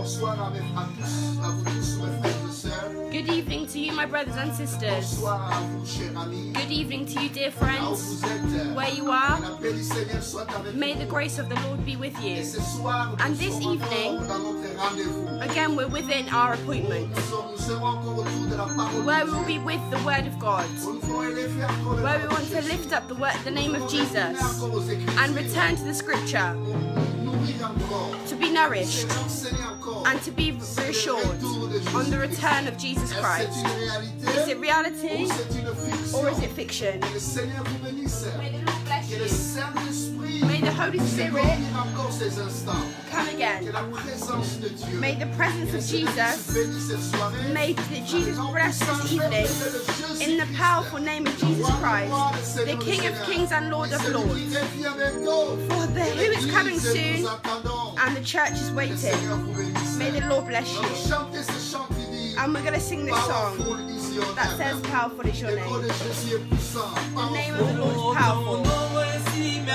Bonsoir à vous tous, mes frères et sœurs. Good evening to you, my brothers and sisters. Bonsoir à vous, chers amis. Good evening to you, dear Là où friends. vous êtes, Where you que are, la paix du Seigneur soit avec may the vous. grace of the Lord be with Et you. ce soir, And nous this sommes evening, encore dans notre rendez-vous. Again, we're within our appointment, Nous serons encore autour de la parole where de we will Dieu. be with the Word of God, Nous ferons élever encore le where we nom de want to Jésus. lift up the name of Nous Jesus encore aux Écritures. and return to the Scripture, Nourrir encore. to be nourished Se renseigner encore. and to be reassured on the return of Jesus Est-ce Christ. c'est une réalité Is it reality ou c'est une fiction? or is it fiction? Que le Seigneur vous bénisse. May the Lord bless Que le you. Saint-Esprit May the Holy vous Spirit bénisse encore ces instants. come Que again. la présence de Dieu. May the presence Que le of Seigneur Jesus, bénisse cette soirée. may Jesus bless this evening in the powerful name of Jesus Christ, the King of Kings and Lord of Lords. For who is coming soon and the church is waiting. May the Lord bless you. And we're going to sing this song that says, "Powerful is your name." The name of the Lord is powerful.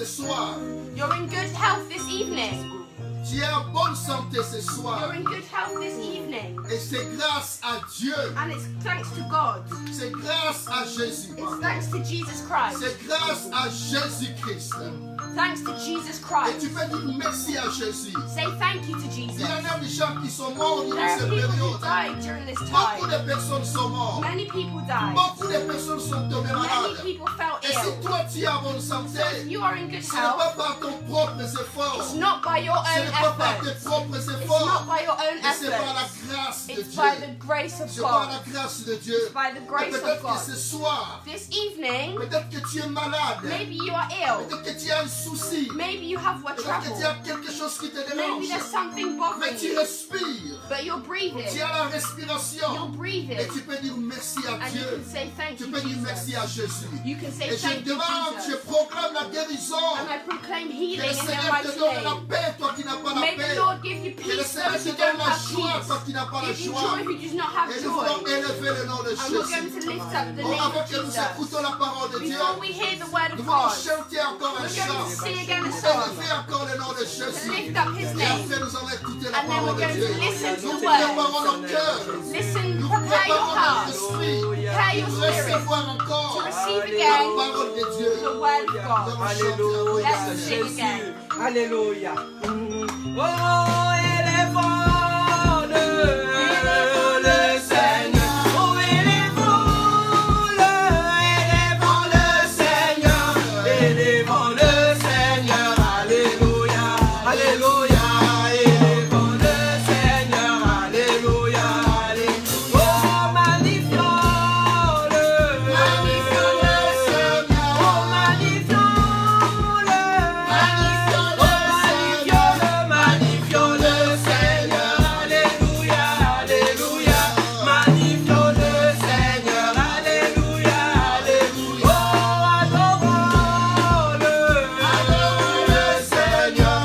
ce soir. You're in good health this evening. Tu es en bonne santé ce soir. You're in good health this evening. Et c'est grâce à Dieu. And it's thanks to God. C'est grâce à Jésus. It's thanks to Jesus Christ. C'est grâce à Jésus-Christ. Thanks to Jesus Et Christ. tu peux dire merci à Jésus. Say thank you to Il Jesus. y a même des gens qui sont morts There durant are cette people who période. died during this Beaucoup time. de personnes sont mortes. Many people died. Beaucoup de personnes sont tombées Many malades. people fell Et si ill. toi tu es en bonne santé, So if you are in good ce n'est health, pas par ton propre effort. it's not by your Ce own n'est pas par effort. tes propres It's efforts. not by your own Mais c'est par la effort. grâce de It's Dieu. by the grace of C'est par God. la grâce de Dieu. It's by the Et grace of peut-être que God. ce soir, This evening, peut-être que tu es malade. maybe you are ill. Peut-être que tu as un souci. Maybe you have what Peut-être que trouble. tu as quelque chose qui te Maybe dérange. there's something Mais bothering tu you. respires. But you're breathing. Tu as la You're respiration. breathing. Et tu peux dire merci à And you Dieu. can say thank Tu you, peux dire merci Jesus. à Jésus. You can say Et je thank you, demande, je Jesus. proclame la guérison. And I proclaim Que healing le in your Seigneur te mighty donne la name. paix, toi qui n'as pas la May paix. the Lord give you Que le peace Seigneur those te who donne don't la have joie, peace. toi qui n'as pas la Give you joie. joy who does not have Et nous voulons joy. élever le nom de And we're going Jésus. to lift up the Oh, name of avant que nous Jesus. écoutons la parole de Dieu, Before we hear the word nous of voulons God, chanter encore un we're going chant. to sing again a Et song. élever encore le nom de To Jésus. lift up his Et name. après nous allons écouter la And then parole we're de going Dieu. to listen to Nous the prenons la word. parole au cœur. Listen, Nous prepare your préparons heart. notre esprit. Prepare your Pour spirit recevoir to encore receive la again parole de Dieu. the word of God. Alléluia, Let's sing again. Jésus. Alléluia. Oh, élevons le Seigneur. Oh, élevons le Seigneur. Élevons le Seigneur. Alléluia. Alléluia. Élevons le Seigneur. Alléluia. Alléluia. Oh, magnifions-le. Magnifions-le, Seigneur. Oh, magnifions-le. Magnifions-le, Seigneur, alléluia, alléluia. Magnifions-le, Seigneur, alléluia, alléluia. Oh, adorons-le, Adorons-le, Seigneur.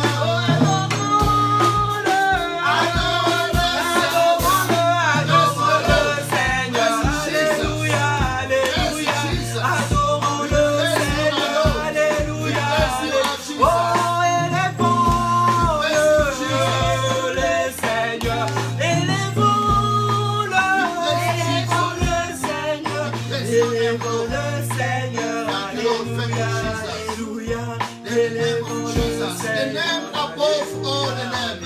adorons-le, adorons-le, Seigneur, alléluia, alléluia. Adorons-le, Seigneur, alléluia, alléluia. Oh, élevons-le, Seigneur, élevons-le, Seigneur, élevons-le, Seigneur, alléluia, alléluia, élevons-le, The Seigneur, name above all the name.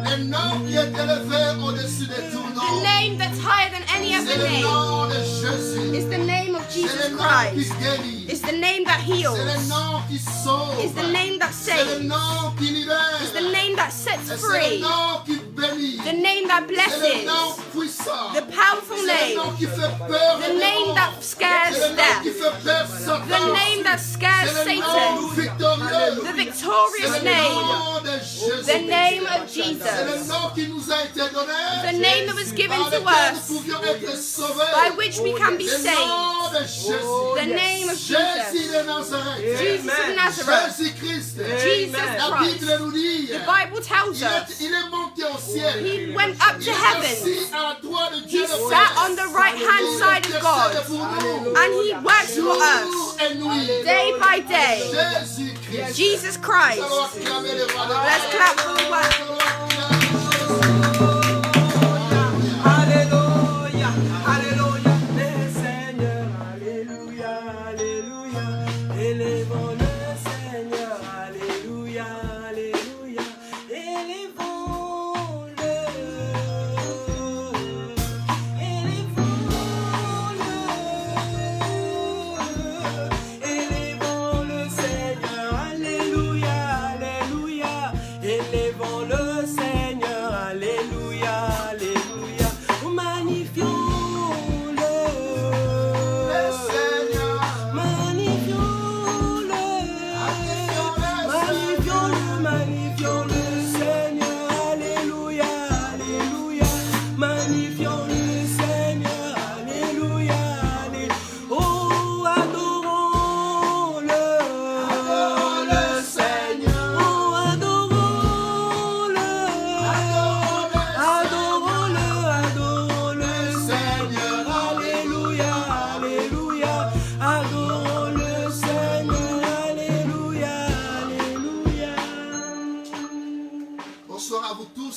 Le nom qui est élevé au-dessus de tout The nom. name that's higher than any C'est other le name nom de Jésus. is the name of C'est le Jesus nom qui Christ. guérit. It's the name that heals. C'est le nom qui sauve. It's the name that C'est le saves. nom qui libère. It's the name that Et sets c'est le free. nom qui bénit. The name that C'est le nom blesses. puissant. The powerful C'est le nom name. qui fait peur. The aux name démons. that scares C'est le nom death. qui fait peur Satan. The name that scares C'est le nom Satan. victorieux. The C'est victorious le name. nom de Jésus. The name of C'est le Jesus. nom qui nous a été donné. The name that was given Par to lequel nous us, pouvions être sauvés. by which we can be Le saved. nom de Jésus. The name of Jésus Jesus. de Nazareth. Jesus of Nazareth. Jésus-Christ. Jesus La Christ. Bible nous dit. The Bible tells us Il est monté au ciel. he went up Il to est heaven. assis à la droite de Dieu He le sat Père. on the right hand Il side of intercède God. pour nous. And he works for us Jour et nuit. day by day. Jésus-Christ. Jesus Christ. Nous allons acclamer le roi des rois. Let's clap for the word. Nous allons acclamer Jésus. Alléluia, alléluia, le Seigneur, alléluia, alléluia, élevons le Seigneur, alléluia, alléluia, élevons-le, élevons le Seigneur, alléluia, alléluia, élevons le Seigneur, alléluia, alléluia, magnifions-le, Le Seigneur. magnifions-le,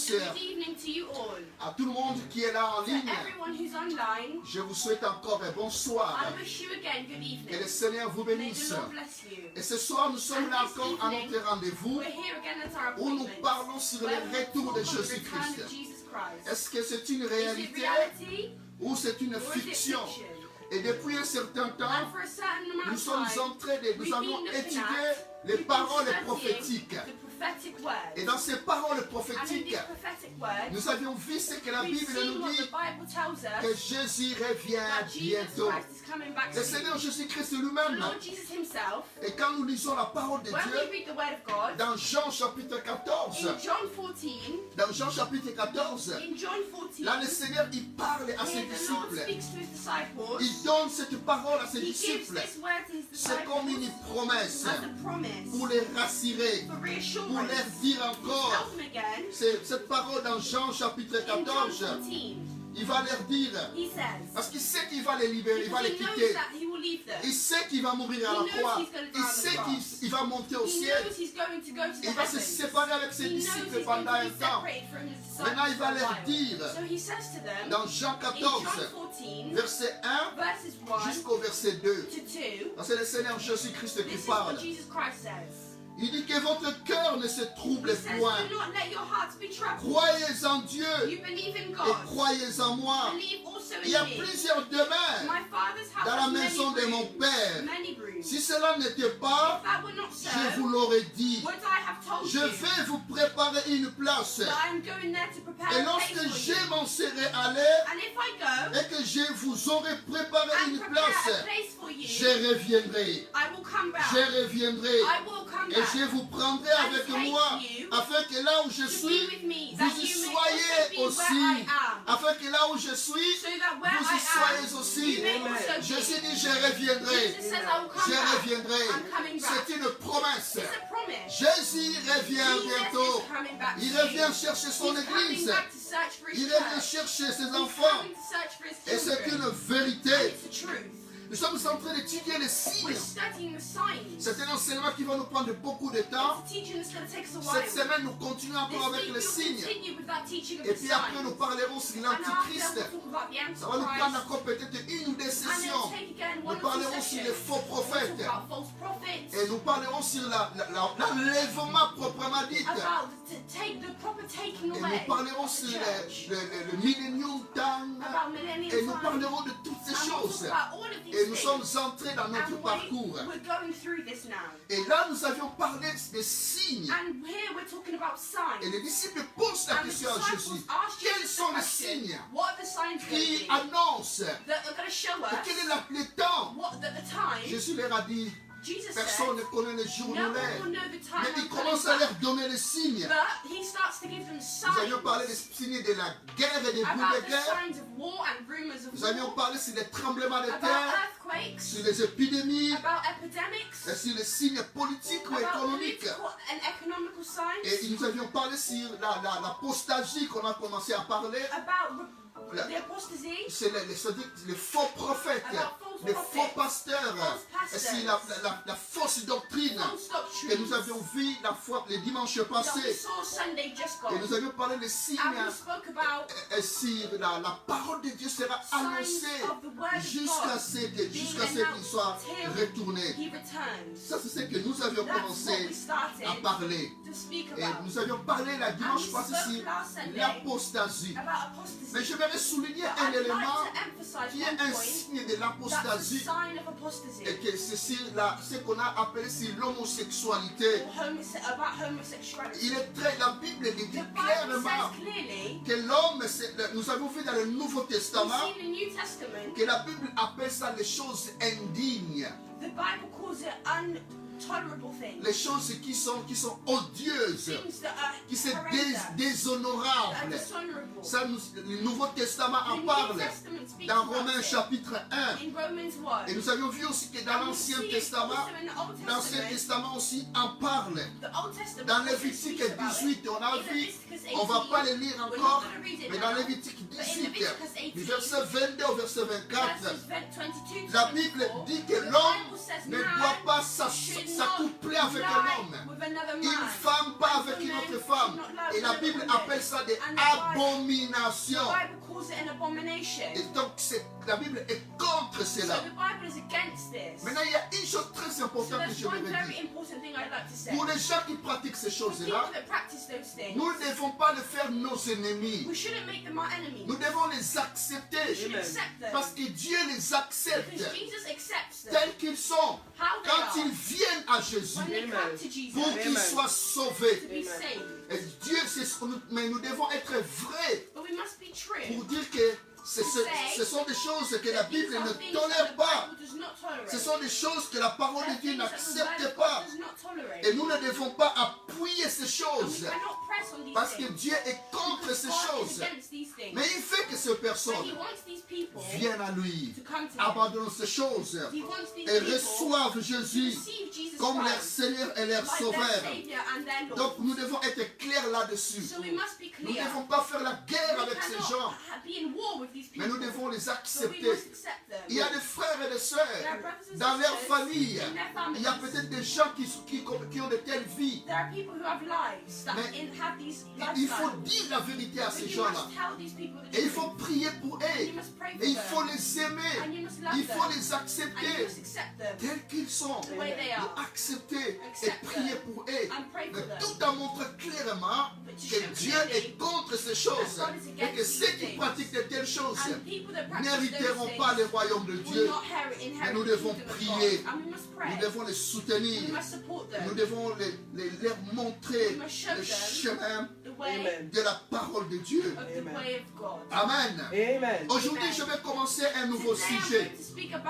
sœurs, Good evening to you all. à tout le monde qui est là en To ligne, everyone who's online, je vous souhaite encore un bonsoir. I wish you again good Que evening. le Seigneur vous May bénisse. the Lord bless you. Et ce soir, nous sommes là encore à notre rendez-vous We're here again at our où nous appointment. parlons sur le where we retour talk de on the return of Jésus-Christ. Jesus Christ. Est-ce que c'est une Is it réalité reality ou c'est une or is it fiction? fiction? Et depuis un certain temps, And for a certain amount nous of sommes time, en train de, nous we've avons been looking étudié at, les we've been paroles studying prophétiques. the prophetic words. Et dans ces paroles And in prophétiques, these prophetic words, nous avions vu ce que la we've Bible seen nous what the dit, Bible tells que us, Jésus revient that Jesus bientôt. Christ is coming back Le soon. Seigneur Jésus-Christ The lui-même, Lord Jesus himself, et quand nous lisons la parole de when we Dieu, read the word of God, dans Jean chapitre 14, in John 14, dans Jean chapitre 14, in John 14, là le Seigneur il parle à ses here the Lord disciples. speaks to his disciples. Il donne cette parole à ses He gives disciples. this word to his C'est comme une disciples promesse as a promise pour les rassurer, for pour reassurance. leur dire Tell encore. them again. Cette parole dans Jean chapitre In John 14, 14, il va leur dire, he says, parce qu'il sait qu'il va les libérer, il va because les he knows quitter. that he will leave them. Il sait qu'il va mourir à He la knows croix. he's gonna die Il on the sait cross. qu'il va monter au He ciel. knows he's going to go to the Il va se heavens. séparer avec ses He knows disciples he's going pendant to un be temps. separated from his disciples Maintenant, il va for a leur while. dire, So he says to them, dans Jean in 14, John 14, verset 1 verses 1 jusqu'au verset 2. to 2, C'est le Seigneur Jésus-Christ qui this is parle. what Jesus Christ says. Il dit que votre cœur ne se trouble He says, point. do not let your hearts be troubled. Croyez en Dieu You believe in et God. croyez en moi. Believe also Il y a in me. plusieurs demeures My Father's house dans la has maison de many mon rooms. Père. Many rooms. Si cela n'était pas, If that were not so, je vous l'aurais dit. would I have told Je you vais vous préparer une place. that I am going there to prepare Et a place lorsque for je you? m'en serai allé And if I go et que je vous aurai préparé and une prepare a place, place for you, je reviendrai. I will come back. Je reviendrai. I will come Et back je vous prendrai avec moi, afin que là où je to be suis, with me, vous that y you may soyez also be where aussi. I am. Afin que là où je suis, So that where vous y I soyez am, aussi. you may also Jésus be. dit, je reviendrai. Jesus says, I will come Je back. reviendrai. I'm coming back. C'est une promesse. It's a promise. Jésus revient Jesus bientôt. is coming back Il soon. revient chercher son He's coming église. back to search for his Il revient church. chercher ses He's enfants. coming to search for his Et c'est children. une vérité. And it's a truth. Nous sommes en train d'étudier les signes. We're studying the signs. C'est un enseignement qui va nous prendre beaucoup de It's temps. a teaching that's going to take us a while. Cette semaine, nous continuons This encore avec week les we'll signes. continue with that teaching of Et the puis après, signs. nous parlerons sur And after l'Antichrist. that, we'll talk about the Ça va nous prendre Antichrist. encore peut-être une ou deux And sessions. then take again Nous one or two parlerons sur les sessions. faux We'll prophètes. talk about false prophets. Et nous parlerons sur l'enlèvement proprement dit. About the proper taking Et away nous parlerons of the sur church. le millennium time. About millennium Et nous time. parlerons de toutes ces And we'll choses. talk about all of these Et nous things. sommes entrés dans notre And parcours. we're going through this now. Et là, nous avions parlé des signes. And here we're talking about signs. Et les disciples posent la And the question à disciples Jésus. asked Quels Jesus sont the les question, signes what are the signs going qui to be annoncent that are going to show et us quel est le temps? what that the time? Jésus leur a dit, Jesus personne ne said, connaît les jours no ni one l'heure. will know the time. Mais il or commence place, à leur donner les signes. but he starts to give them Nous avions signs parlé des signes de la guerre et des bruits about de the guerre. signs of war and rumors of Nous avions war, parlé sur les tremblements de about terre, earthquakes, sur les épidémies, about epidemics, et sur les signes politiques ou about économiques. political and economical signs, Et nous avions parlé sur l'apostasie qu'on a commencé à parler. about La- the apostasy, C'est les faux prophètes, les faux pasteurs, et c'est la fausse doctrine false que doctrines nous avions vu les dimanches that we passés. saw Sunday just Et gone. nous avions parlé des signes, And we spoke about et si la parole de Dieu sera annoncée of the word of jusqu'à God ce qu'il soit retourné. He returns. Ça, c'est ce que nous avions That's what commencé we started à parler. to speak Et about. nous avions parlé la dimanche And we passé spoke sur last Sunday l'apostasie. about apostasy. Mais je vais souligner But un I'd élément like to emphasize qui est one un point. signe de That's a l'apostasie sign of apostasy. et que c'est sur ce qu'on a appelé sur l'homosexualité. About homosexuality. Il est la Bible dit The Bible clairement says clearly, que l'homme, nous avons vu dans le Nouveau we Testament see in the New Testament, que la Bible appelle ça les choses indignes, the Bible calls it intolerable things. les choses qui sont odieuses, Things that are qui sont horrendous, that are déshonorables. dishonorable. Ça, le Nouveau Testament The en New parle Testament speaks dans about Romains it. chapitre 1. In Romans 1. Et nous avions vu aussi que dans And we l'Ancien see it Testament, also in the Old l'Ancien Testament. Testament aussi en parle. The Old Testament Dans also Lévitique speaks about 18, it. on a In vu, Leviticus 18, on ne va pas les lire we're encore, not going to read it mais now. dans Lévitique But in 18, Leviticus 18, du verset 22 au verset 24, verses 22 to la Bible 24, dit que the l'homme Bible says ne man doit pas should not s'accoupler avec un lie homme, with another une man. femme pas And avec the une man autre femme. femmes. Et la Bible appelle ça des abominations. The Bible calls it an abomination. Et donc, la Bible est contre So cela. the Bible is against this. Maintenant, il y a une chose très So importante que there's je one voudrais very dire. important thing I'd like to say. Pour les gens qui pratiquent ces For people choses-là, that practice those things, nous ne devons pas les faire nos ennemis. we shouldn't make them our enemies. Nous devons les We accepter. should Amen. accept them. Parce que Dieu les accepte Because Jesus accepts them. tels qu'ils sont. How they Quand are. ils viennent à Jésus, When they Amen. come to Jesus pour qu'ils Amen. soient to sauvés. be Amen. saved. Et Dieu, c'est ce que mais nous devons être vrais But we must be true. pour dire que ce sont des choses que la Bible ne tolère pas. Ce sont des choses que la parole de Dieu n'accepte pas. Et nous ne devons pas appuyer ces choses. Parce que Dieu est contre ces choses. Mais il fait que ces personnes viennent à lui, abandonnent ces choses et reçoivent Jésus comme leur Seigneur et leur Sauveur. Donc nous devons être clairs là-dessus. Nous ne devons pas faire la guerre avec ces gens, mais nous devons les accepter. Il y a des frères et des sœurs dans leur famille. Il y a peut-être des gens qui ont de telles vies. Il faut dire la vérité à ces gens-là. Et il faut prier pour eux. Et il faut les aimer. Il faut les accepter tels qu'ils sont. Et accepter et prier pour eux. Mais tout en montrant clairement que Dieu est contre ces choses. Et que ceux qui pratiquent de telles choses n'hériteront pas le royaume de Dieu. Mais nous devons prier. Nous devons les soutenir. Nous devons leur montrer le chemin de la parole de Dieu. Amen. Amen. Aujourd'hui, je vais commencer un nouveau sujet. La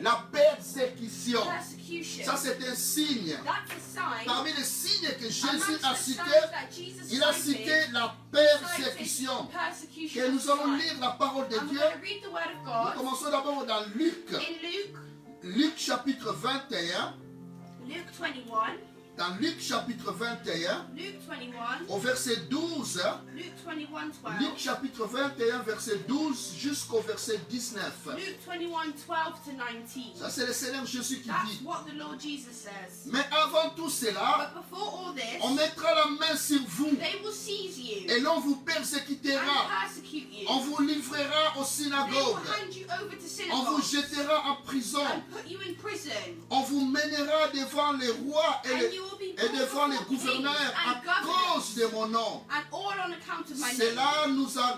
La persécution. persecution. Ça, c'est un signe. That's a sign. Parmi les signes que Jésus Amongst a the cités, signs that Jesus il a cited, cité la cited persécution. persecution Et nous allons sign. lire la parole de And Dieu. we're going to read the word of Nous God commençons d'abord dans Luc. in Luke, Luc chapitre 21. Luke 21, Dans Luc chapitre 21, Luke 21, au verset 12. Luke 21, 12, Luc chapitre 21, verset 12 jusqu'au verset 19. Luke 21, 12 to 19. Ça, c'est le Seigneur Jésus qui That's dit. what the Lord Jesus says. Mais avant tout cela, But before all this, on mettra la main sur vous they will seize you et l'on vous and persécutera. persecute you. On vous livrera aux They will synagogues. hand you over to On vous synagogues jettera en prison. and put you in prison. On vous mènera devant les rois And you will be et brought devant les before kings gouverneurs à and governors. cause de mon nom. And all on account of my name.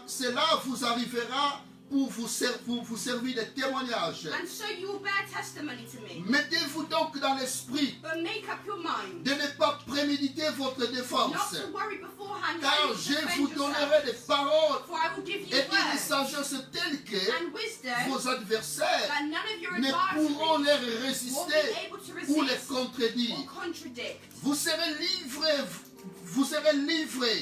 Cela vous arrivera pour vous servir de témoignage. And so you will bear testimony to me. Mettez-vous donc dans l'esprit But make up your mind de ne pas préméditer votre not défense, to worry beforehand car how you je defend vous yourself. donnerai des paroles For I will give you et une words sagesse telle que and wisdom vos adversaires that none of your ne pourront adversaries leur will be résister able to ou les resist contredire. or contradict. Vous serez livrés,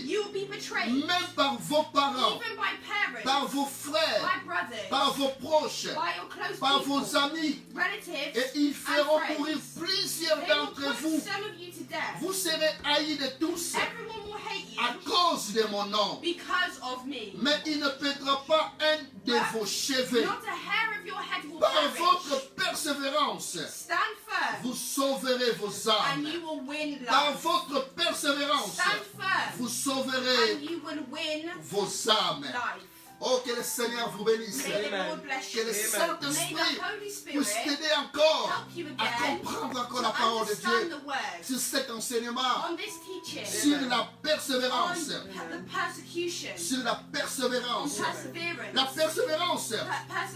You will be betrayed même par vos parents, even by parents, par vos frères, by brothers, par vos proches, by your close par people, vos amis, relatives, et ils feront and mourir friends. plusieurs They will d'entre put vous. some of you to death. Vous serez haïs de tous Everyone will hate à you cause de mon nom. because of me. Mais il ne perdra pas un de vos cheveux. Not a hair of your head will Par perish. votre persévérance, Stand firm, vous sauverez vos and âmes. you will win Par life. votre persévérance, Stand firm, vous and sauverez you will win vos âmes. life. Oh, que le Seigneur vous bénisse. May the Amen. Lord bless Que you. le May Saint-Esprit the Holy puisse Spirit t'aider encore help you à again comprendre encore to la parole de understand Dieu the word sur cet enseignement, on this teaching, sur la on persévérance, the persecution, sur la on persévérance. perseverance. La persévérance,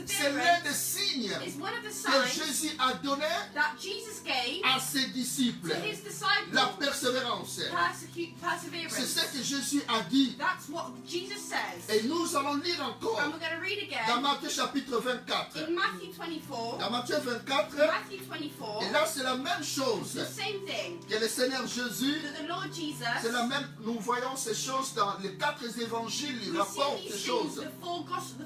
c'est l'un des Perseverance signes is one of the que signs Jésus a donné that Jesus gave à ses disciples. to his disciples. La persévérance. Perseverance. C'est ce que Jésus a dit. That's what Jesus says. Et nous allons lire encore And we're going to read dans again Matthieu chapitre 24. in Matthew 24. Dans Matthieu 24, Matthew 24, et là c'est la même chose the same thing que le Seigneur Jésus. that the Lord Jesus, C'est la même, nous voyons ces choses dans les 4 évangiles, ils we rapportent see ces these choses, things the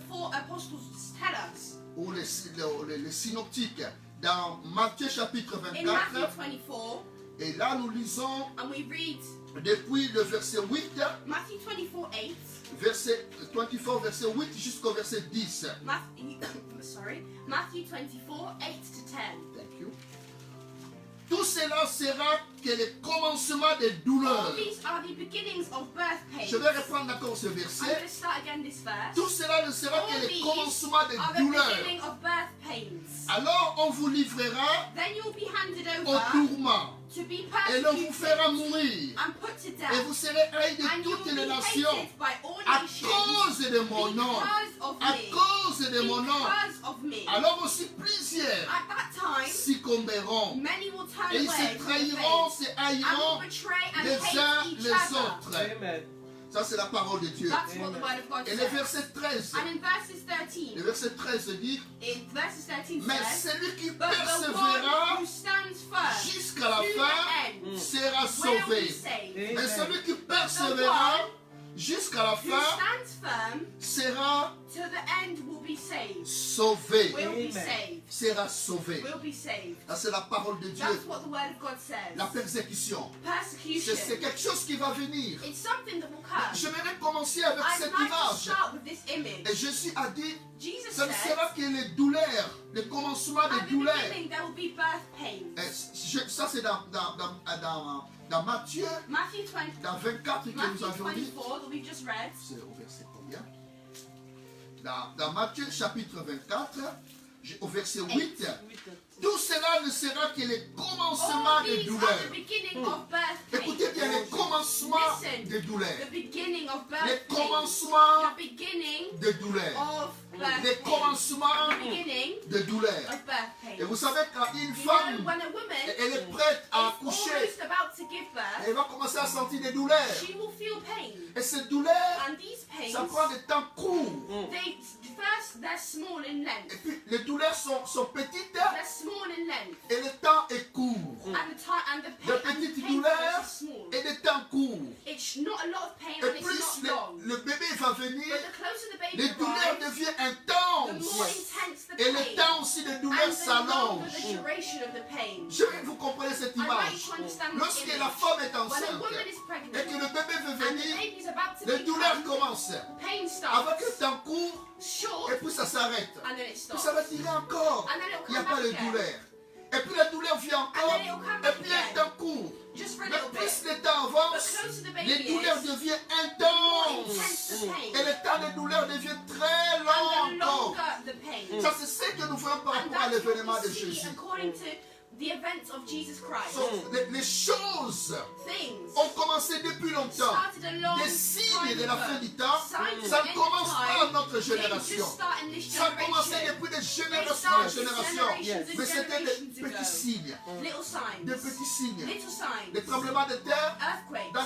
four apostles tell us. ou les synoptiques, dans Matthieu chapitre In 24, Matthew 24, et là nous lisons and we read depuis le verset 8, Matthew 24, 8, verset 8 jusqu'au verset 10. Matthew 24, 8 to 10. Thank you. Tout cela sera que le commencement des douleurs. All these are the beginnings of birth pains. Je vais reprendre encore ce I'm going verset. to start again this verse. Tout cela ne sera All que le these commencement des are the douleurs. beginning of birth pains. Alors on vous livrera Then you'll be handed au over tourment to be et l'on vous fera persecuted mourir. and put to Et death. vous serez haïs de And you toutes will les be nations hated by all à nations cause de mon nom. because of À me. cause de mon nom. Because of me. Alors aussi plusieurs At that time, succomberont. many will turn Et ils away se from the trahiront, faith se and will haïront betray and les hate uns each les other. autres. Amen. Ça, c'est la parole de Dieu. That's what the word of God Et le says. verset 13, And in verses 13, le verset 13 dit, in verses 13 mais says, celui qui but the one persévérera who stands firm jusqu'à la to the fin end sera will be sauvé. saved. Amen. Mais celui qui persévérera jusqu'à la Who fin stands firm sera to the end will be saved. sauvé. Will be Amen. saved. Sera sauvé. Will be saved. Ça, c'est la parole de Dieu. That's what the word of God says. La persécution, Persecution. c'est quelque chose qui va venir. It's something that will come. J'aimerais commencer avec I'd cette like to image. start with this image. Et Jésus a dit, Jesus ce ne said, sera que les douleurs, le commencement at des the douleurs. beginning there will be birth pains. Ça, c'est dans Matthieu, Matthew 20, dans 24 que nous Matthew avions dit. 24 that we've just read. C'est au verset combien? Dans Matthieu chapitre 24, au verset 8. Tout cela ne sera que le commencement All des these are douleurs. the beginning of birth pains. Écoutez bien, le commencement Listen. des douleurs. The beginning of Le birth pains. commencement The beginning des douleurs. of birth Le pains. commencement The beginning des douleurs. of birth pains. Et vous savez, quand une You know, femme, when a woman elle est prête à is accoucher, almost about to give birth, elle va commencer à sentir des douleurs. she will feel pain. Et ces douleurs, And these pains, ça prend des temps courts. first they're small in Et length. puis, les douleurs sont petites They're small in length. et le temps est court. And the De pain petites is douleurs small. et le temps court. It's not a lot of pain Et and it's plus not long. le bébé va venir, But the closer the baby les douleurs arrives, deviennent the more intenses. intense the Et pain. le temps aussi des douleurs And the longer s'allonge. the duration of the pain. Je veux que vous compreniez cette I'd like image. you to understand this Lorsque image. la femme est When a enceinte woman is et pregnant que le bébé veut and the venir, baby's about to les be douleurs born, commencent. pain Avec starts le temps court, short et puis ça s'arrête. and then it Puis stops. ça va tirer encore. And then it'll Il n'y a come pas back de again. douleur. Et puis la douleur vient encore. And then it'll come Et back puis le again. temps court. Just for a Mais little plus bit. le temps But avance, closer the baby les douleurs is, deviennent the more intenses. intense the pain. Et le temps des douleurs devient très And long the encore. longer the pain. Ça, c'est ce que nous voyons par And rapport à that's l'événement what de we see Jésus. according to the events of Jesus Christ. So, les choses Things ont commencé depuis longtemps. started a long Des signes time de la ago. fin du temps, Signs ça of the ne end commence of pas time, à notre they génération. just start in this Ça a commencé generation. depuis des They générations started en génération. generations and Mais c'était des generations petits ago. signes. Little signs. Des petits signes. Little signs. Les tremblements de terre, Earthquakes. dans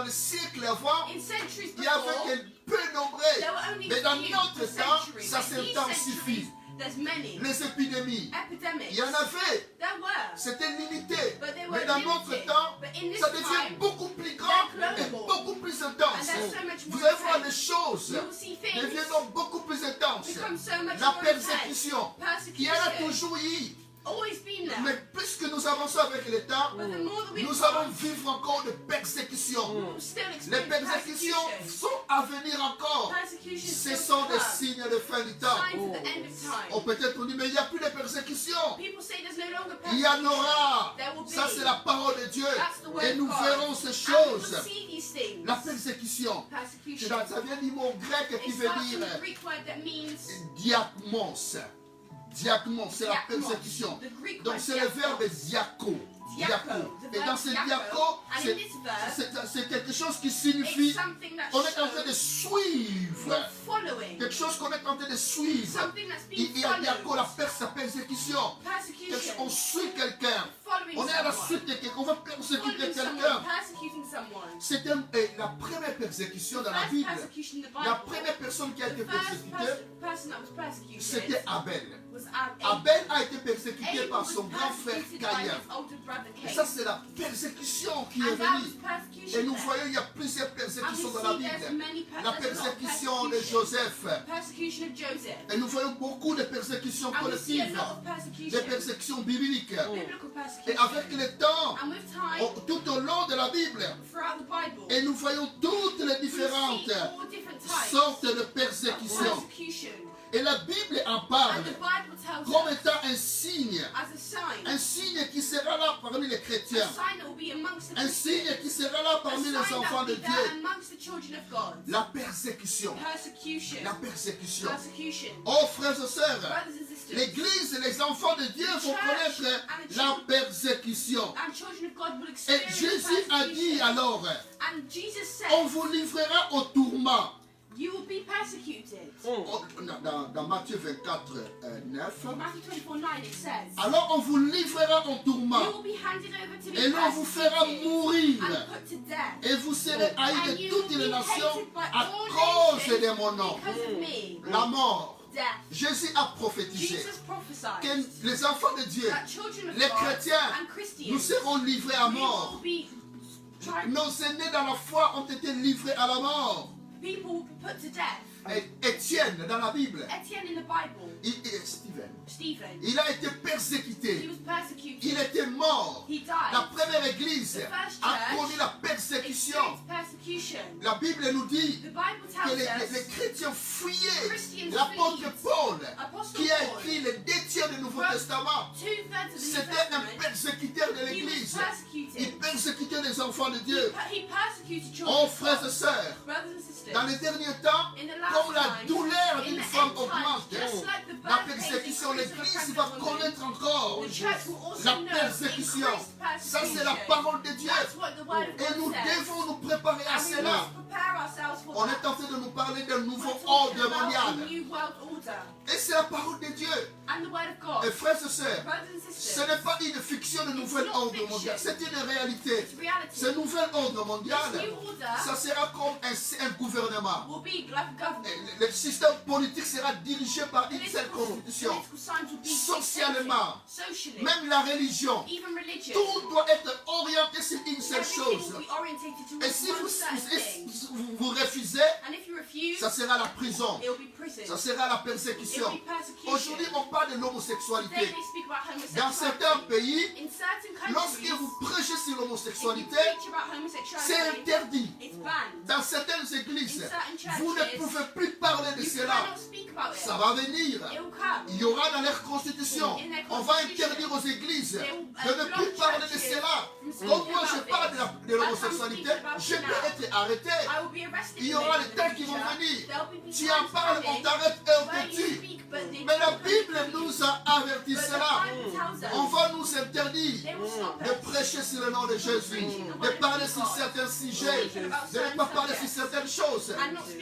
les siècles avant, In centuries il y avait before, que peu nombreux. there were only Mais dans few notre for temps, centuries. ça But these s'intensifie. centuries, there's many. Les épidémies, Epidemics. il y en avait. There were. C'était limité. But they were Mais dans notre limited. temps, But in this ça devient time, beaucoup plus grand they're et global. beaucoup plus And intense. there's so much Vous more allez voir les intense. choses You will see things deviennent donc beaucoup plus intenses. become so much La more persécution, intense. qui en a Persecution. toujours eu. Always been there. Mais plus que nous avançons avec le temps, But the more that we nous allons vivre encore de persécutions. we'll still Les experience persécutions persecution. sont à venir encore. Persecution Ce still sont des come. signes de fin du temps. Signs of the end of time. On peut-être dit, mais il n'y a plus de persécutions. People say there's no longer Il y en persecution. aura. There will be. Ça, c'est la parole de Dieu. That's the word Et of nous God. verrons ces And we will choses. see these things. La persécution, Persecution. ça vient du mot grec qui It veut starts from dire the Greek word that means diakmos. Diakmos, c'est la diakmos. persécution. The Greek Donc word c'est le diakmos. verbe diako. Diako. The Et verb dans ce diako. diako, And in this verb, c'est quelque chose qui it's signifie something that on est en train de shows suivre. we're following. Quelque chose qu'on est en train de suivre. Something that's being Il y a diako, followed. la persécution. On Persecution. suit quelqu'un. Following On est à la someone. suite de quelqu'un. On va persécuter Following someone. quelqu'un. Persecuting someone. C'était la première persécution dans la First Bible. persecution in the La Bible. première personne qui a été The first persécutée, person that was persecuted c'était Abel. was Abel. Abel a été persécuté Abel par was son grand frère persecuted by Caïn. his older brother Et Cain. ça, c'est la persécution qui est And that was venue. persecution Et nous there. voyons, il y a plusieurs And we persécutions dans la see there's Bible. many La there's a lot of persécution de persecution. Joseph. Persecution of Joseph. Et nous voyons beaucoup de persécutions And we see a collectives. lot of Des persecution. persécutions bibliques. Biblical Et persecution. avec le temps, And with time, tout au long de la la Bible. throughout the Bible, Et nous voyons toutes les we différentes see all different types sortes de of persécutions. persecution. Et la Bible en parle And the Bible tells comme us étant un signe. as a sign, Un signe qui sera là parmi les a chrétiens. sign that will be amongst the Un Christians, signe qui sera là a parmi sign les that enfants will de be there Dieu. amongst the children of God. La persécution. Persecution. La persécution. Persecution. Oh frères et sœurs, Brothers and sisters, l'Église et les enfants de Dieu vont connaître la persécution. and children of God will Et experience Jésus a dit persecution. alors, And Jesus said, on vous livrera au tourment. you will be persecuted. Oh, dans Matthieu 24, 9. Matthew 24:9 it says, Alors on vous livrera au you tourment. will be handed over to be Et l'on vous fera persecuted mourir. and put to death. Et vous serez haïs And de you toutes will les be nations hated by à all cause nations de mon nom. because of me. La mort. Death. Jésus a prophétisé Jesus prophesied que les enfants de Dieu, that children of les God chrétiens, and nous Christians serons livrés à we mort. will be tried. Nos aînés dans la foi ont été livrés à la mort. People will be put to death. Et Étienne, dans la Bible, Etienne in the Bible, Stephen, il a été he persécuté. was persecuted. Il était mort. He La died. première église a connu la persécution. Experienced persecution. La Bible nous dit The Bible que tells les us chrétiens fuyaient. Christians L'apôtre flee. Paul, Apostle qui a Paul, écrit les 2 tiers du Nouveau Testament, 2/3 of the New c'était un Testament, persécuteur de he was l'église. Il persecuted. persécutait les enfants de Dieu. He persecuted children. Oh of frères et God. sœurs, Brothers and sisters, dans les derniers temps, in the last comme la times, douleur in d'une the femme end times, augmente, just like the la birth pains persécution, increase of a l'église pregnant va woman, connaître encore the church will also la know persécution. increased Ça, c'est la persecution. parole de Dieu. That's what the word of Et nous God says. devons nous préparer à And we cela. must prepare ourselves for On that. est en train de nous parler d'un nouveau We're ordre talking about a mondial. new world order. Et c'est la parole de Dieu. And the word of God. Et frères et sœurs, Brothers and ce sisters, n'est pas une fiction de nouvel ordre mondial. C'est une réalité. it's reality. Ce nouvel ordre mondial, This new order ça sera comme un gouvernement. will be like a government. Et le système politique sera dirigé par une seule constitution. Political signs will be Socialement, socially, même la religion, even religion. tout doit être orienté sur une seule Everything chose. will be orientated Et towards si one certain thing. vous refusez, And if you refuse, ça sera la prison, it will be prison. ça sera la It persécution. will be persecution. Aujourd'hui, on parle de Today l'homosexualité. they speak about Dans certains homosexuality. pays, In certain lorsque countries, vous prêchez sur if you l'homosexualité, preach about c'est homosexuality, interdit. it's banned. Dans certaines églises, In certain churches, vous ne pouvez plus parler de You cela. cannot speak about it. Ça va venir. It will come. Il y aura dans leur constitution, In their on va constitution, interdire aux églises they will de ne block plus parler de churches cela. from speaking Comme moi je about parle this. de l'homosexualité, As I'm speaking about je it peux now, être arrêté. I will be arrested. Il y aura in des the temps qui vont future. venir. There'll be Tu times en parles, on coming t'arrête et on where te you tue. speak, but they Mais la don't Bible believe you. nous a averti But the cela. Bible tells us On va nous interdire they will stop de us. prêcher sur le nom de Jésus, de parler sur certains sujets, de ne pas parler sur certaines choses.